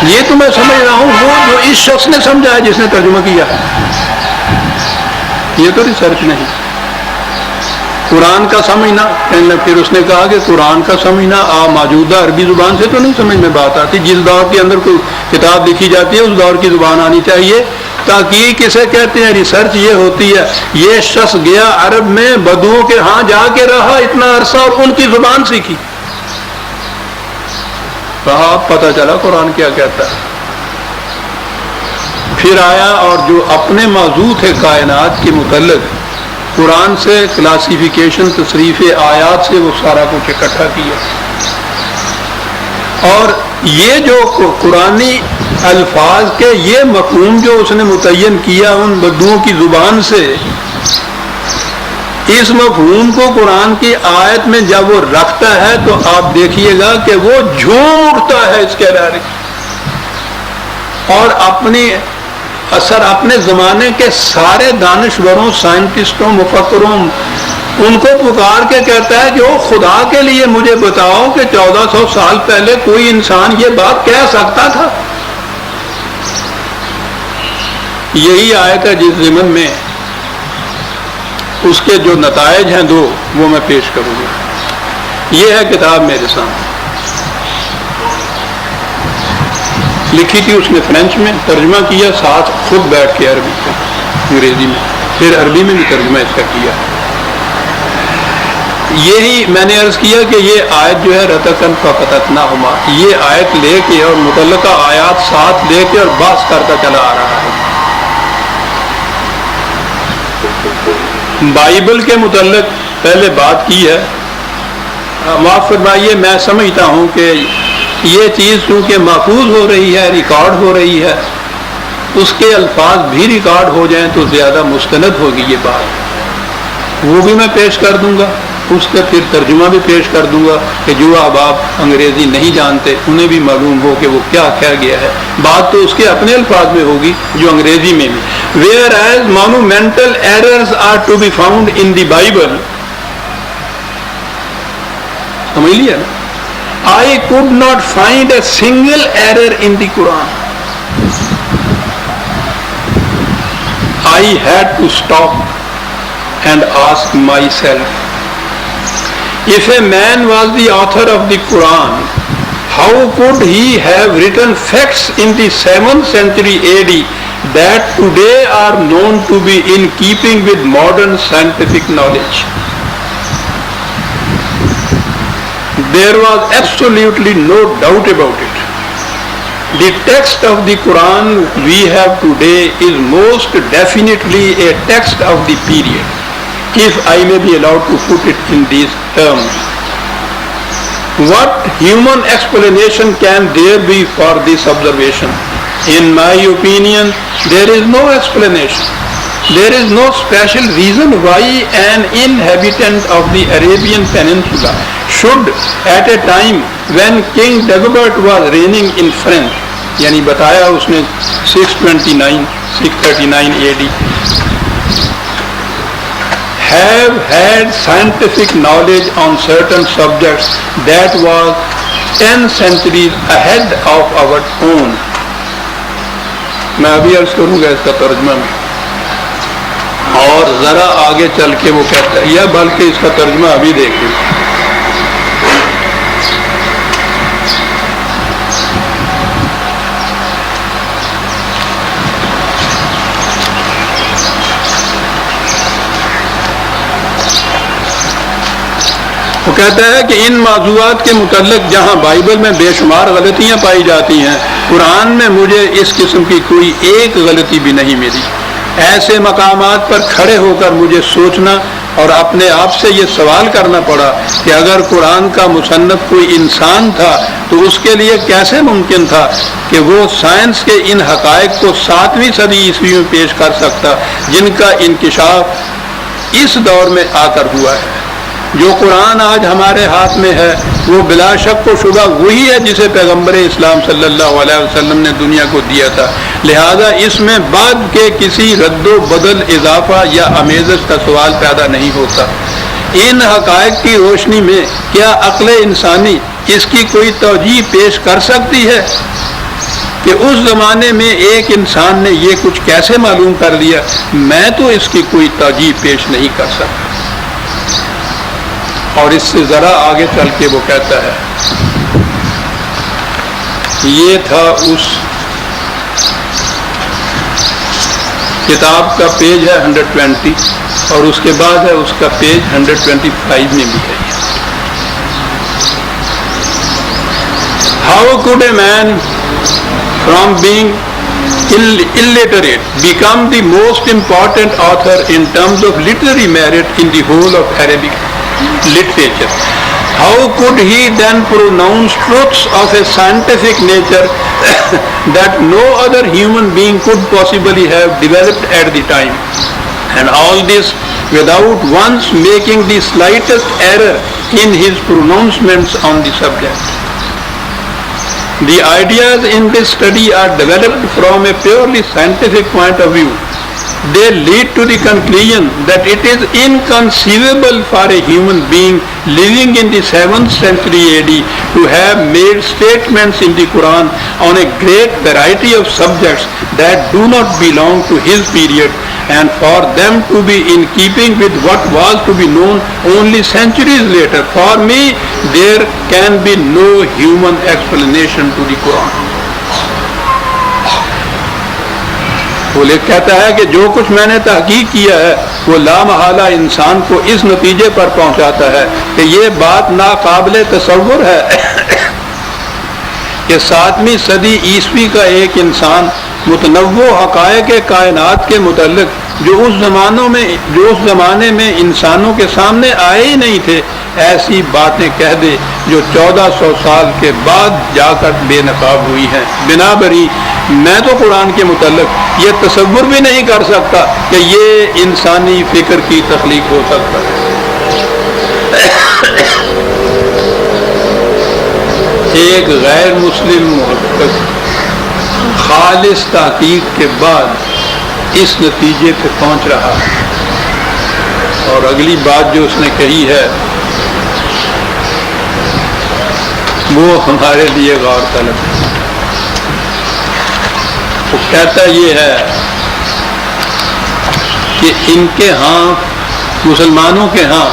[SPEAKER 1] یہ تو میں سمجھ رہا ہوں وہ جو اس شخص نے سمجھا ہے جس نے ترجمہ کیا ہے، یہ تو ریسرچ نہیں۔ قرآن کا سمجھنا، پھر اس نے کہا کہ قرآن کا سمجھنا موجودہ عربی زبان سے تو نہیں سمجھ میں بات آتی، جس دور کے اندر کوئی کتاب لکھی جاتی ہے اس دور کی زبان آنی چاہیے۔ تحقیق کسے کہتے ہیں؟ ریسرچ یہ ہوتی ہے یہ شخص گیا عرب میں، بدوؤں کے ہاں جا کے رہا اتنا عرصہ اور ان کی زبان سیکھی، کہا پتہ چلا قرآن کیا کہتا ہے، پھر آیا اور جو اپنے موضوع تھے کائنات کے متعلق قرآن سے کلاسیفیکیشن تصریف آیات سے وہ سارا کچھ اکٹھا کیا، اور یہ جو قرآنی الفاظ کے یہ مفہوم جو اس نے متعین کیا ان بدوؤں کی زبان سے، اس مفہوم کو قرآن کی آیت میں جب وہ رکھتا ہے تو آپ دیکھیے گا کہ وہ جھوم اٹھتا ہے اس کے علاوہ، اور اپنے زمانے کے سارے دانشوروں، سائنٹسٹوں، مفکروں ان کو پکار کے کہتا ہے کہ وہ خدا کے لیے مجھے بتاؤ کہ 1400 سال پہلے کوئی انسان یہ بات کہہ سکتا تھا؟ یہی آیت ہے جس ضمن میں اس کے جو نتائج ہیں دو وہ میں پیش کروں گا۔ یہ ہے کتاب میرے سامنے، لکھی تھی اس نے فرینچ میں، ترجمہ کیا ساتھ خود بیٹھ کے عربی سے انگریزی میں، پھر عربی میں بھی ترجمہ اس کا کیا۔ یہی میں نے عرض کیا کہ یہ آیت جو ہے رتقن ففتتناہما، یہ آیت لے کے اور متعلقہ آیات ساتھ لے کے اور بحث کرتا چلا آ رہا ہے۔ بائبل کے متعلق پہلے بات کی ہے، معاف فرمائیے میں سمجھتا ہوں کہ یہ چیز چونکہ محفوظ ہو رہی ہے، ریکارڈ ہو رہی ہے، اس کے الفاظ بھی ریکارڈ ہو جائیں تو زیادہ مستند ہوگی یہ بات، وہ بھی میں پیش کر دوں گا، اس کا پھر ترجمہ بھی پیش کر دوں گا کہ جو آپ انگریزی نہیں جانتے انہیں بھی معلوم ہو کہ وہ کیا کہا گیا ہے۔ بات تو اس کے اپنے الفاظ میں ہوگی جو انگریزی میں بھی۔ Whereas monumental errors are to be found in the Bible، سمجھ لیا نا؟ I could not find a single error in the Quran. I had to stop and ask myself, if a man was the author of the Quran, how could he have written facts in the 7th century AD that today are known to be in keeping with modern scientific knowledge? There was absolutely no doubt about it. The text of the Quran we have today is most definitely a text of the period, if I may be allowed to put it in these terms. What human explanation can there be for this observation? In my opinion, there is no explanation. There is no special reason why an inhabitant of the Arabian Peninsula should, at a time when King Dagobert was reigning in France, یعنی بتایا اس نے 639 AD, have had scientific knowledge on certain subjects that was 10 centuries ahead of our own. میں ابھی عرض کروں گا اس کا ترجمہ میں، اور ذرا آگے چل کے وہ کہتا ہے، یا بلکہ اس کا ترجمہ ابھی دیکھیں۔ وہ کہتا ہے کہ ان موضوعات کے متعلق جہاں بائبل میں بے شمار غلطیاں پائی جاتی ہیں، قرآن میں مجھے اس قسم کی کوئی ایک غلطی بھی نہیں ملی۔ ایسے مقامات پر کھڑے ہو کر مجھے سوچنا اور اپنے آپ سے یہ سوال کرنا پڑا کہ اگر قرآن کا مصنف کوئی انسان تھا تو اس کے لیے کیسے ممکن تھا کہ وہ سائنس کے ان حقائق کو 7ویں صدی عیسوی میں پیش کر سکتا جن کا انکشاف اس دور میں آ کر ہوا ہے۔ جو قرآن آج ہمارے ہاتھ میں ہے وہ بلا شک و شبہ وہی ہے جسے پیغمبر اسلام صلی اللہ علیہ وسلم نے دنیا کو دیا تھا، لہذا اس میں بعد کے کسی رد و بدل، اضافہ یا آمیزش کا سوال پیدا نہیں ہوتا۔ ان حقائق کی روشنی میں کیا عقل انسانی اس کی کوئی توجیہ پیش کر سکتی ہے کہ اس زمانے میں ایک انسان نے یہ کچھ کیسے معلوم کر لیا؟ میں تو اس کی کوئی توجیہ پیش نہیں کر سکتا۔ اور اس سے ذرا آگے چل کے وہ کہتا ہے، یہ تھا اس کتاب کا پیج ہے 120 اور اس کے بعد ہے اس کا پیج 125 میں بھی ہے۔ How could a man from being illiterate become the most important author in terms of literary merit in the whole of Arabic literature? How could he then pronounce truths of a scientific nature that no other human being could possibly have developed at the time? And all this without once making the slightest error in his pronouncements on the subject. The ideas in this study are developed from a purely scientific point of view. They lead to the conclusion that it is inconceivable for a human being living in the 7th century AD to have made statements in the Quran on a great variety of subjects that do not belong to his period, and for them to be in keeping with what was to be known only centuries later. For me, there can be no human explanation to the Quran. وہ کہتا ہے کہ جو کچھ میں نے تحقیق کیا ہے وہ لامحالہ انسان کو اس نتیجے پر پہنچاتا ہے کہ یہ بات ناقابل تصور ہے کہ 7ویں صدی عیسوی کا ایک انسان متنوع حقائق کائنات کے متعلق جو اس زمانے میں انسانوں کے سامنے آئے ہی نہیں تھے، ایسی باتیں کہہ دے جو 1400 سال کے بعد جا کر بے نقاب ہوئی ہیں۔ بنابری میں تو قرآن کے متعلق یہ تصور بھی نہیں کر سکتا کہ یہ انسانی فکر کی تخلیق ہو سکتا ہے۔ ایک غیر مسلم محقق خالص تحقیق کے بعد اس نتیجے پہ پہنچ رہا ہے، اور اگلی بات جو اس نے کہی ہے وہ ہمارے لیے غور طلب ہے۔ وہ کہتا یہ ہے کہ ان کے ہاں، مسلمانوں کے ہاں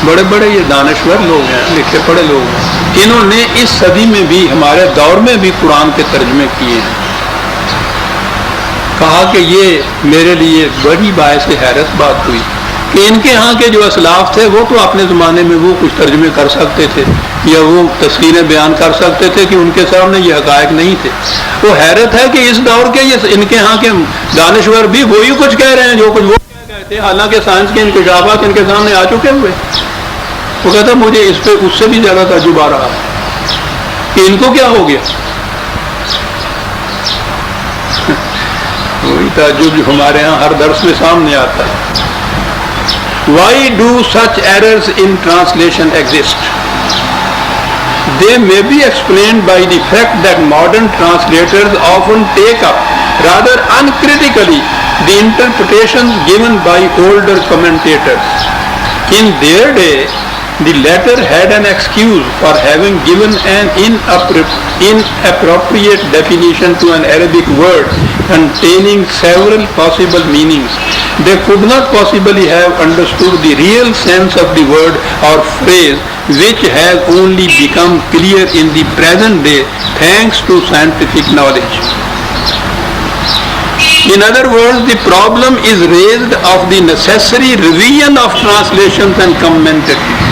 [SPEAKER 1] بڑے بڑے یہ دانشور لوگ ہیں، لکھے پڑھے لوگ ہیں، انہوں نے اس صدی میں بھی، ہمارے دور میں بھی قرآن کے ترجمے کیے ہیں۔ کہا کہ یہ میرے لیے بڑی باعث حیرت بات ہوئی کہ ان کے ہاں کے جو اسلاف تھے وہ تو اپنے زمانے میں وہ کچھ ترجمے کر سکتے تھے یا وہ تصویریں بیان کر سکتے تھے کہ ان کے سامنے یہ حقائق نہیں تھے۔ وہ حیرت ہے کہ اس دور کے ان کے ہاں کے دانشور بھی وہی کچھ کہہ رہے ہیں جو کچھ وہ کہہ گئے تھے، حالانکہ سائنس کے انکشافات ان کے سامنے آ چکے ہوئے۔ وہ کہتا مجھے اس پہ اس سے بھی زیادہ تعجب آ رہا ہے کہ ان کو کیا ہو گیا۔ وہی تعجب جو ہمارے ہاں ہر درس میں سامنے آتا ہے۔ Why do such errors in translation exist? They may be explained by the fact that modern translators often take up rather uncritically the interpretations given by older commentators. In their day, the latter had an excuse for having given an inappropriate definition to an Arabic word containing several possible meanings. They could not possibly have understood the real sense of the word or phrase, which has only become clear in the present day thanks to scientific knowledge. In other words, the problem is raised of the necessary revision of translations and commentaries.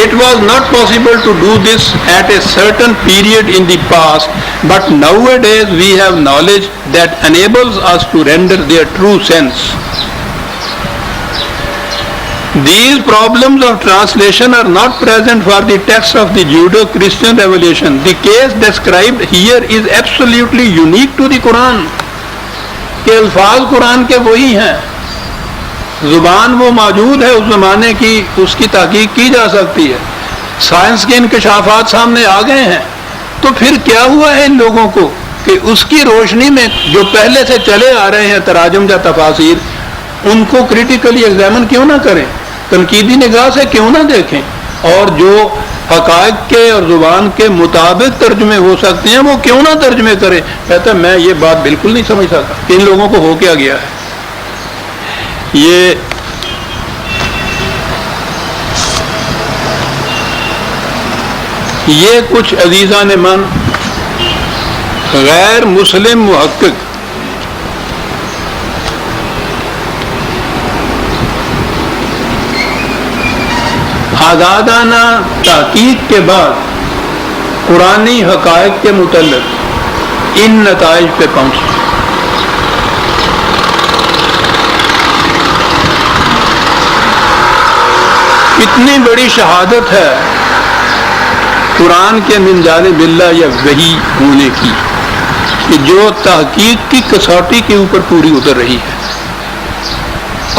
[SPEAKER 1] It was not possible to do this at a certain period in the past, but nowadays we have knowledge that enables us to render their true sense. These problems of translation are not present for the text of the Judeo-Christian revelation. The case described here is absolutely unique to the Quran. کہ الفاظ قرآن کے وہی ہیں، زبان وہ موجود ہے اس زمانے کی، اس کی تحقیق کی جا سکتی ہے، سائنس کے انکشافات سامنے آ گئے ہیں، تو پھر کیا ہوا ہے ان لوگوں کو کہ اس کی روشنی میں جو پہلے سے چلے آ رہے ہیں تراجم یا تفاسیر، ان کو کریٹیکلی ایگزامن کیوں نہ کریں، تنقیدی نگاہ سے کیوں نہ دیکھیں، اور جو حقائق کے اور زبان کے مطابق ترجمے ہو سکتے ہیں وہ کیوں نہ ترجمے کریں۔ کہتا ہے میں یہ بات بالکل نہیں سمجھ سکتا کہ ان لوگوں کو ہو کیا گیا ہے۔ یہ یہ کچھ عزیزان من غیر مسلم محقق آزادانہ تحقیق کے بعد قرآنی حقائق کے متعلق ان نتائج پہ پہنچے۔ کتنی بڑی شہادت ہے قرآن کے من جانب اللہ یا وحی ہونے کی، کہ جو تحقیق کی کسوٹی کے اوپر پوری اتر رہی ہے،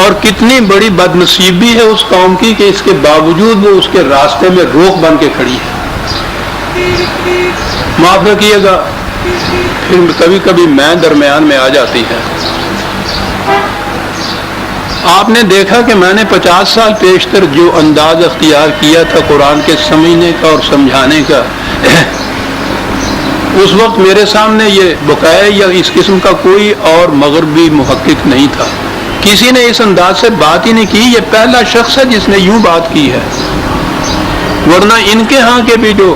[SPEAKER 1] اور کتنی بڑی بد نصیبی ہے اس قوم کی کہ اس کے باوجود وہ اس کے راستے میں روک بن کے کھڑی ہے۔ معاف رکھیے گا، پھر کبھی کبھی میں درمیان میں آ جاتی ہے۔ آپ نے دیکھا کہ میں نے 50 سال پیشتر جو انداز اختیار کیا تھا قرآن کے سمجھنے کا اور سمجھانے کا، اس وقت میرے سامنے یہ بقایا یا اس قسم کا کوئی اور مغربی محقق نہیں تھا، کسی نے اس انداز سے بات ہی نہیں کی۔ یہ پہلا شخص ہے جس نے یوں بات کی ہے، ورنہ ان کے ہاں کے بھی جو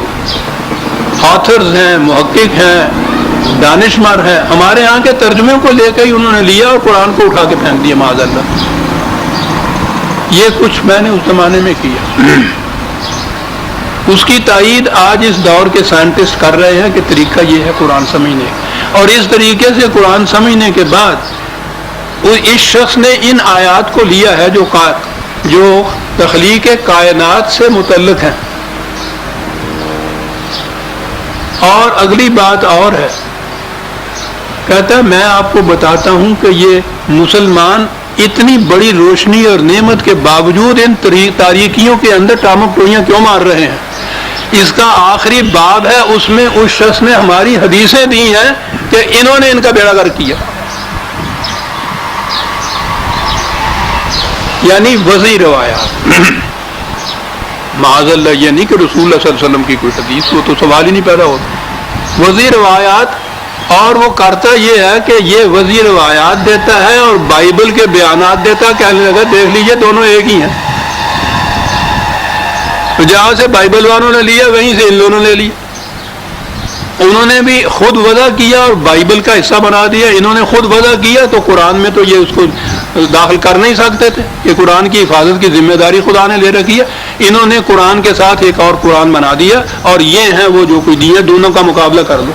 [SPEAKER 1] آتھرز ہیں، محقق ہیں، دانشمار ہیں، ہمارے ہاں کے ترجمے کو لے کے ہی انہوں نے لیا اور قرآن کو اٹھا کے پھینک دیا معاذ اللہ۔ یہ کچھ میں نے اس زمانے میں کیا، اس کی تائید آج اس دور کے سائنٹسٹ کر رہے ہیں کہ طریقہ یہ ہے قرآن سمجھنے، اور اس طریقے سے قرآن سمجھنے کے بعد اس شخص نے ان آیات کو لیا ہے جو تخلیق کائنات سے متعلق ہیں۔ اور اگلی بات اور ہے، کہتا ہے میں آپ کو بتاتا ہوں کہ یہ مسلمان اتنی بڑی روشنی اور نعمت کے باوجود ان تاریکیوں کے اندر ٹامک ٹوئیاں کیوں مار رہے ہیں۔ اس کا آخری باب ہے، اس میں اس شخص نے ہماری حدیثیں دی ہیں کہ انہوں نے ان کا بیڑا غرق کیا، یعنی وضعی روایات۔ معاذ اللہ، یہ نہیں کہ رسول اللہ صلی اللہ علیہ وسلم کی کوئی حدیث، وہ تو سوال ہی نہیں پیدا ہوتا۔ وضعی روایات، اور وہ کرتا یہ ہے کہ یہ وضعی روایات دیتا ہے اور بائبل کے بیانات دیتا ہے، کہنے لگا دیکھ لیجئے دونوں ایک ہی ہیں۔ تو جہاں سے بائبل والوں نے لیا وہیں سے ان دونوں نے لیا، انہوں نے بھی خود وضع کیا اور بائبل کا حصہ بنا دیا، انہوں نے خود وضع کیا تو قرآن میں تو یہ اس کو داخل کر نہیں سکتے تھے، کہ قرآن کی حفاظت کی ذمہ داری خدا نے لے رکھی ہے، انہوں نے قرآن کے ساتھ ایک اور قرآن بنا دیا، اور یہ ہیں وہ جو کوئی دیے، دونوں کا مقابلہ کر لو۔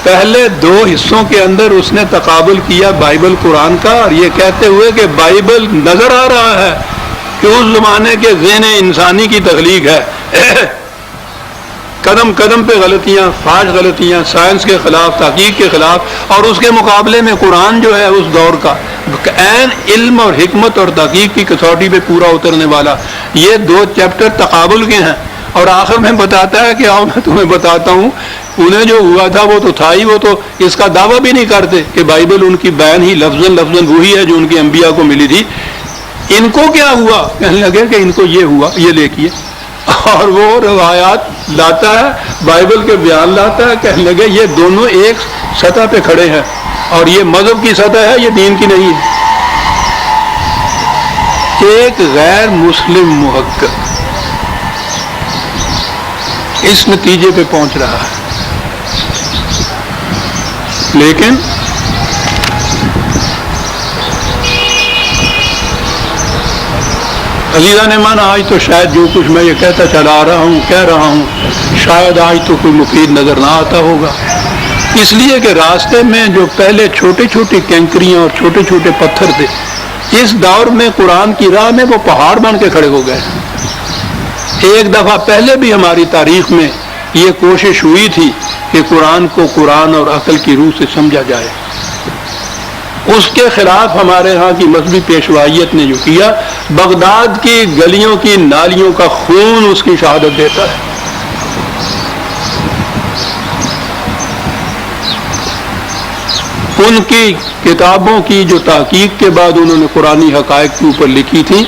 [SPEAKER 1] پہلے دو حصوں کے اندر اس نے تقابل کیا بائبل قرآن کا، اور یہ کہتے ہوئے کہ بائبل نظر آ رہا ہے کہ اس زمانے کے ذہن انسانی کی تخلیق ہے، قدم قدم پہ غلطیاں، فاش غلطیاں، سائنس کے خلاف، تحقیق کے خلاف، اور اس کے مقابلے میں قرآن جو ہے اس دور کا عین علم اور حکمت اور تحقیق کی کسوٹی پہ پورا اترنے والا۔ یہ دو چیپٹر تقابل کے ہیں، اور آخر میں بتاتا ہے کہ آؤ میں تمہیں بتاتا ہوں، انہیں جو ہوا تھا وہ تو تھا ہی، وہ تو اس کا دعویٰ بھی نہیں کرتے کہ بائبل ان کی بیان ہی لفظاً لفظاً وہی ہے جو ان کی انبیاء کو ملی تھی۔ ان کو کیا ہوا؟ کہنے لگے کہ ان کو یہ ہوا، یہ لیکھیے، اور وہ روایات لاتا ہے، بائبل کے بیان لاتا ہے، کہنے لگے یہ دونوں ایک سطح پہ کھڑے ہیں، اور یہ مذہب کی سطح ہے، یہ دین کی نہیں ہے۔ ایک غیر مسلم محقق اس نتیجے پہ پہنچ رہا ہے، لیکن عزیزان ایمان، آج تو شاید جو کچھ میں یہ کہتا چلا رہا ہوں، کہہ رہا ہوں، شاید آج تو کوئی مفید نظر نہ آتا ہوگا، اس لیے کہ راستے میں جو پہلے چھوٹے چھوٹے کینکریاں اور چھوٹے چھوٹے پتھر تھے، اس دور میں قرآن کی راہ میں وہ پہاڑ بن کے کھڑے ہو گئے۔ ایک دفعہ پہلے بھی ہماری تاریخ میں یہ کوشش ہوئی تھی کہ قرآن کو قرآن اور عقل کی روح سے سمجھا جائے، اس کے خلاف ہمارے ہاں کی مذہبی پیشوائیت نے جو کیا، بغداد کی گلیوں کی نالیوں کا خون اس کی شہادت دیتا ہے۔ ان کی کتابوں کی جو تحقیق کے بعد انہوں نے قرآنی حقائق کے اوپر لکھی تھی،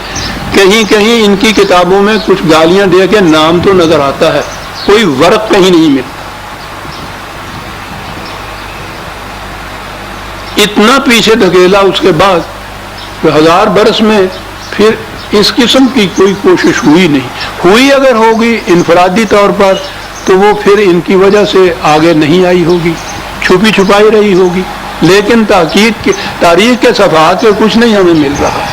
[SPEAKER 1] کہیں کہیں ان کی کتابوں میں کچھ گالیاں دے کے نام تو نظر آتا ہے، کوئی ورق کہیں نہیں ملتا۔ اتنا پیچھے دھکیلا اس کے بعد کہ 1000 برس میں پھر اس قسم کی کوئی کوشش ہوئی نہیں. ہوئی اگر ہوگی انفرادی طور پر تو وہ پھر ان کی وجہ سے آگے نہیں آئی ہوگی، چھپی چھپائی رہی ہوگی، لیکن تاریخ کے صفحات پہ کچھ نہیں ہمیں مل رہا.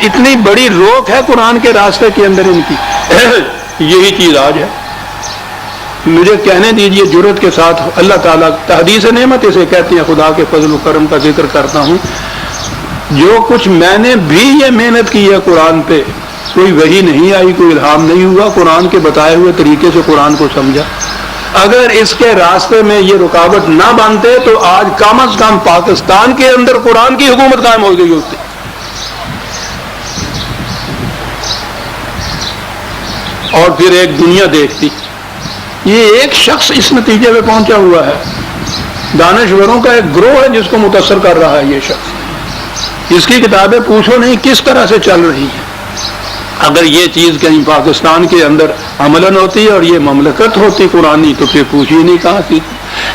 [SPEAKER 1] اتنی بڑی روک ہے قرآن کے راستے کے اندر ان کی. یہی چیز آج ہے. مجھے کہنے دیجئے جرات کے ساتھ، اللہ تعالیٰ تحدیث نعمت اسے کہتے ہیں، خدا کے فضل و کرم کا ذکر کرتا ہوں. جو کچھ میں نے بھی یہ محنت کی ہے قرآن پہ، کوئی وحی نہیں آئی، کوئی الہام نہیں ہوا، قرآن کے بتائے ہوئے طریقے سے قرآن کو سمجھا. اگر اس کے راستے میں یہ رکاوٹ نہ بنتے تو آج کم از کم پاکستان کے اندر قرآن کی حکومت قائم ہو گئی ہوتی. اور پھر ایک دنیا دیکھتی. یہ ایک شخص اس نتیجے پہ پہنچا ہوا ہے، دانشوروں کا ایک گروہ ہے جس کو متاثر کر رہا ہے یہ شخص. اس کی کتابیں پوچھو نہیں کس طرح سے چل رہی ہیں. اگر یہ چیز کہیں پاکستان کے اندر عملاً ہوتی اور یہ مملکت ہوتی قرآنی تو پھر پوچھی نہیں کہاں تھی.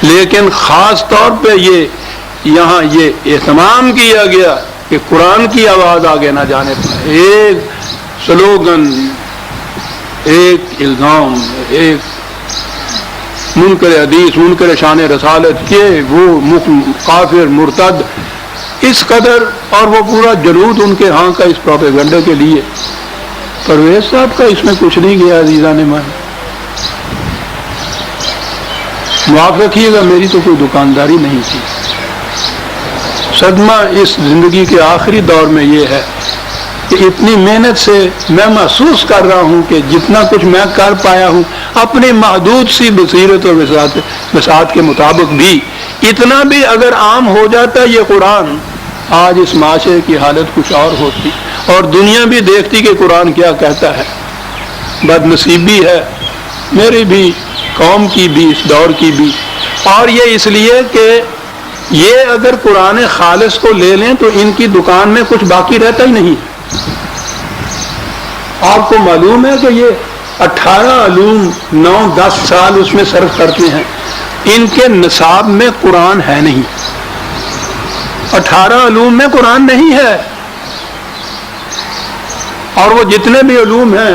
[SPEAKER 1] لیکن خاص طور پہ یہاں یہ اہتمام کیا گیا کہ قرآن کی آواز آگے نہ جانے پائے. ایک سلوگن، ایک الزام، ایک منکر حدیث، منکر شان رسالت کے وہ کافر مرتد اس قدر، اور وہ پورا جلود ان کے ہاں کا اس پروپیگنڈا کے لیے. پرویز صاحب کا اس میں کچھ نہیں گیا عزیزان مان. معاف رکھیے گا میری تو کوئی دکانداری نہیں تھی. صدمہ اس زندگی کے آخری دور میں یہ ہے کہ اتنی محنت سے میں محسوس کر رہا ہوں کہ جتنا کچھ میں کر پایا ہوں اپنی محدود سی بصیرت اور وسعت کے مطابق بھی، اتنا بھی اگر عام ہو جاتا یہ قرآن، آج اس معاشرے کی حالت کچھ اور ہوتی اور دنیا بھی دیکھتی کہ قرآن کیا کہتا ہے. بد نصیبی ہے میری بھی، قوم کی بھی، اس دور کی بھی. اور یہ اس لیے کہ یہ اگر قرآن خالص کو لے لیں تو ان کی دکان میں کچھ باقی رہتا ہی نہیں. آپ کو معلوم ہے کہ یہ 18 علوم 9-10 سال اس میں صرف کرتے ہیں، ان کے نصاب میں قرآن ہے نہیں. 18 علوم میں قرآن نہیں ہے. اور وہ جتنے بھی علوم ہیں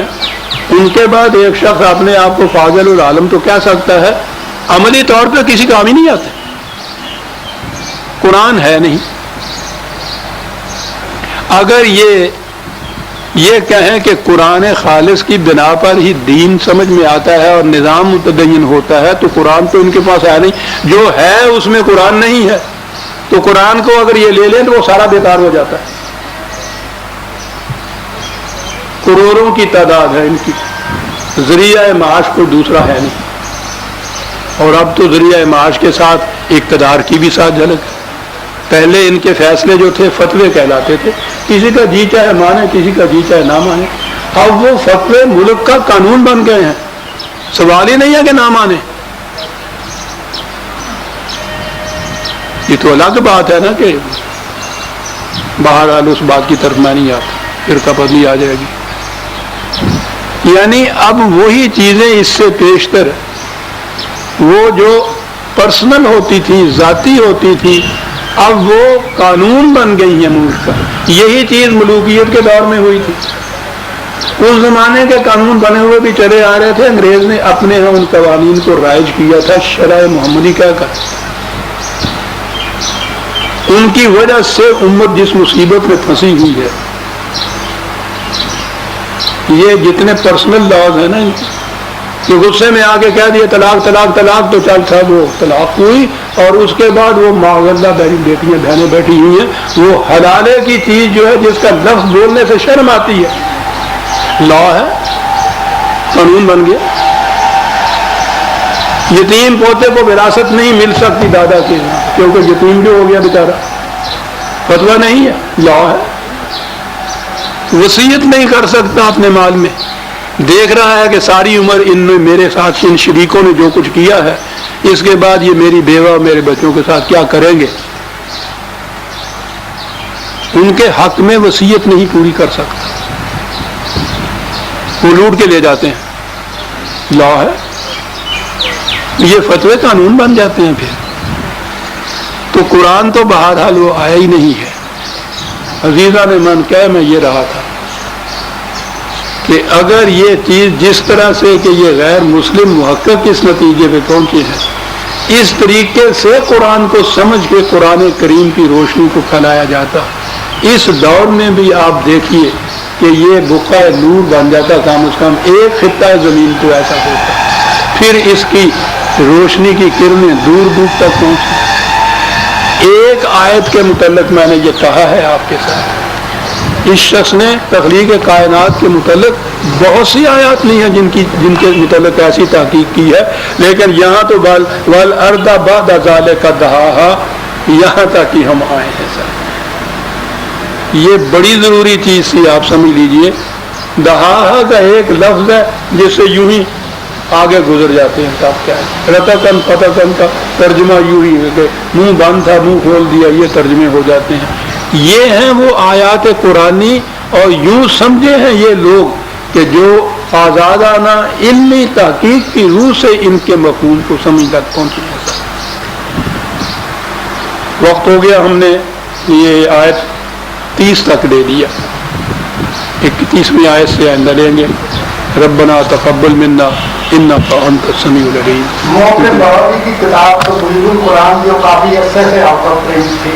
[SPEAKER 1] ان کے بعد ایک شخص اپنے آپ کو فاضل العالم تو کہہ سکتا ہے، عملی طور پہ کسی کام ہی نہیں آتے. قرآن ہے نہیں. اگر یہ کہیں کہ قرآن خالص کی بنا پر ہی دین سمجھ میں آتا ہے اور نظام متدین ہوتا ہے تو قرآن تو ان کے پاس ہے نہیں. جو ہے اس میں قرآن نہیں ہے، تو قرآن کو اگر یہ لے لیں تو وہ سارا بیکار ہو جاتا ہے. کروڑوں کی تعداد ہے ان کی، ذریعہ معاش کو دوسرا ہے نہیں. اور اب تو ذریعہ معاش کے ساتھ اقتدار کی بھی ساتھ جھلک ہے. پہلے ان کے فیصلے جو تھے فتوے کہلاتے تھے، کسی کا جی چاہے مانے، کسی کا جی چاہے نہ مانے. اب وہ فتوے ملک کا قانون بن گئے ہیں. سوال ہی نہیں ہے کہ نہ مانے. یہ تو الگ بات ہے نا کہ بہرحال اس بات کی طرف میں نہیں آتا، پھر کپدلی آ جائے گی. یعنی اب وہی چیزیں اس سے پیشتر، وہ جو پرسنل ہوتی تھی، ذاتی ہوتی تھی، اب وہ قانون بن گئی ہیں ملک کا. یہی چیز ملوکیت کے دور میں ہوئی تھی. اس زمانے کے قانون بنے ہوئے بھی چلے آ رہے تھے، انگریز نے اپنے ہاں ان قوانین کو رائج کیا تھا شرع محمدی کہہ کر. ان کی وجہ سے امت جس مصیبت میں پھنسی ہوئی ہے، یہ جتنے پرسنل لاز ہیں نا کہ غصے میں آ کے کہہ دیا طلاق طلاق طلاق، تو چل تھا وہ طلاق ہوئی. اور اس کے بعد وہ معذلہ بیٹیاں بہنیں بیٹھی ہوئی ہیں، وہ حلالے کی چیز جو ہے جس کا لفظ بولنے سے شرم آتی ہے، لا ہے، قانون بن گیا. یتیم پوتے کو وراثت نہیں مل سکتی دادا کے، کیونکہ یتیم جو ہو گیا بیچارہ، فتویٰ نہیں ہے، لا ہے. وصیت نہیں کر سکتا اپنے مال میں. دیکھ رہا ہے کہ ساری عمر ان میں میرے ساتھ ان شریکوں نے جو کچھ کیا ہے، اس کے بعد یہ میری بیوہ اور میرے بچوں کے ساتھ کیا کریں گے. ان کے حق میں وصیت نہیں پوری کر سکتا، وہ لوٹ کے لے جاتے ہیں، لا ہے. یہ فتوے قانون بن جاتے ہیں پھر. تو قرآن تو بہرحال وہ آیا ہی نہیں ہے. عزیزہ نے من کہہ میں یہ رہا تھا کہ اگر یہ چیز جس طرح سے کہ یہ غیر مسلم محقق اس نتیجے پہ پہنچے ہیں، اس طریقے سے قرآن کو سمجھ کے قرآن کریم کی روشنی کو پھیلایا جاتا، اس دور میں بھی آپ دیکھیے کہ یہ بقعہ نور بن جاتا، کم از کم ایک خطہ زمین تو ایسا ہوتا، پھر اس کی روشنی کی کرنیں دور دور تک پہنچتی۔ ایک آیت کے متعلق میں نے یہ کہا ہے آپ کے ساتھ، اس شخص نے تخلیق کائنات کے متعلق بہت سی آیات نہیں ہیں جن کے متعلق ایسی تحقیق کی ہے، لیکن یہاں تو والارض بعد ذالک دہاها یہاں تک ہی ہم آئے ہیں سر۔ یہ بڑی ضروری چیز سی، آپ سمجھ لیجئے، دہاها کا ایک لفظ ہے جس سے یوں ہی آگے گزر جاتے ہیں، تب کیا ہے رتقن فتقن کا ترجمہ یوں ہی ہے کہ منہ بند تھا منہ کھول دیا، یہ ترجمے ہو جاتے ہیں۔ یہ ہیں وہ آیات قرآنی، اور یوں سمجھے ہیں یہ لوگ کہ جو آزادانہ علمی تحقیق کی روح سے ان کے مفہوم کو سمجھ تک پہنچے ہیں۔ وقت ہو گیا، ہم نے یہ آیت 30 تک دے دیا، 31ویں آیت سے آئندہ لیں گے۔ ربنا تقبل منا انک انت السمیع العلیم۔
[SPEAKER 2] محمد بہاوی کی کتاب تو بلوغ القرآن جو کافی عرصے سے آؤٹ آف پرنٹ تھی،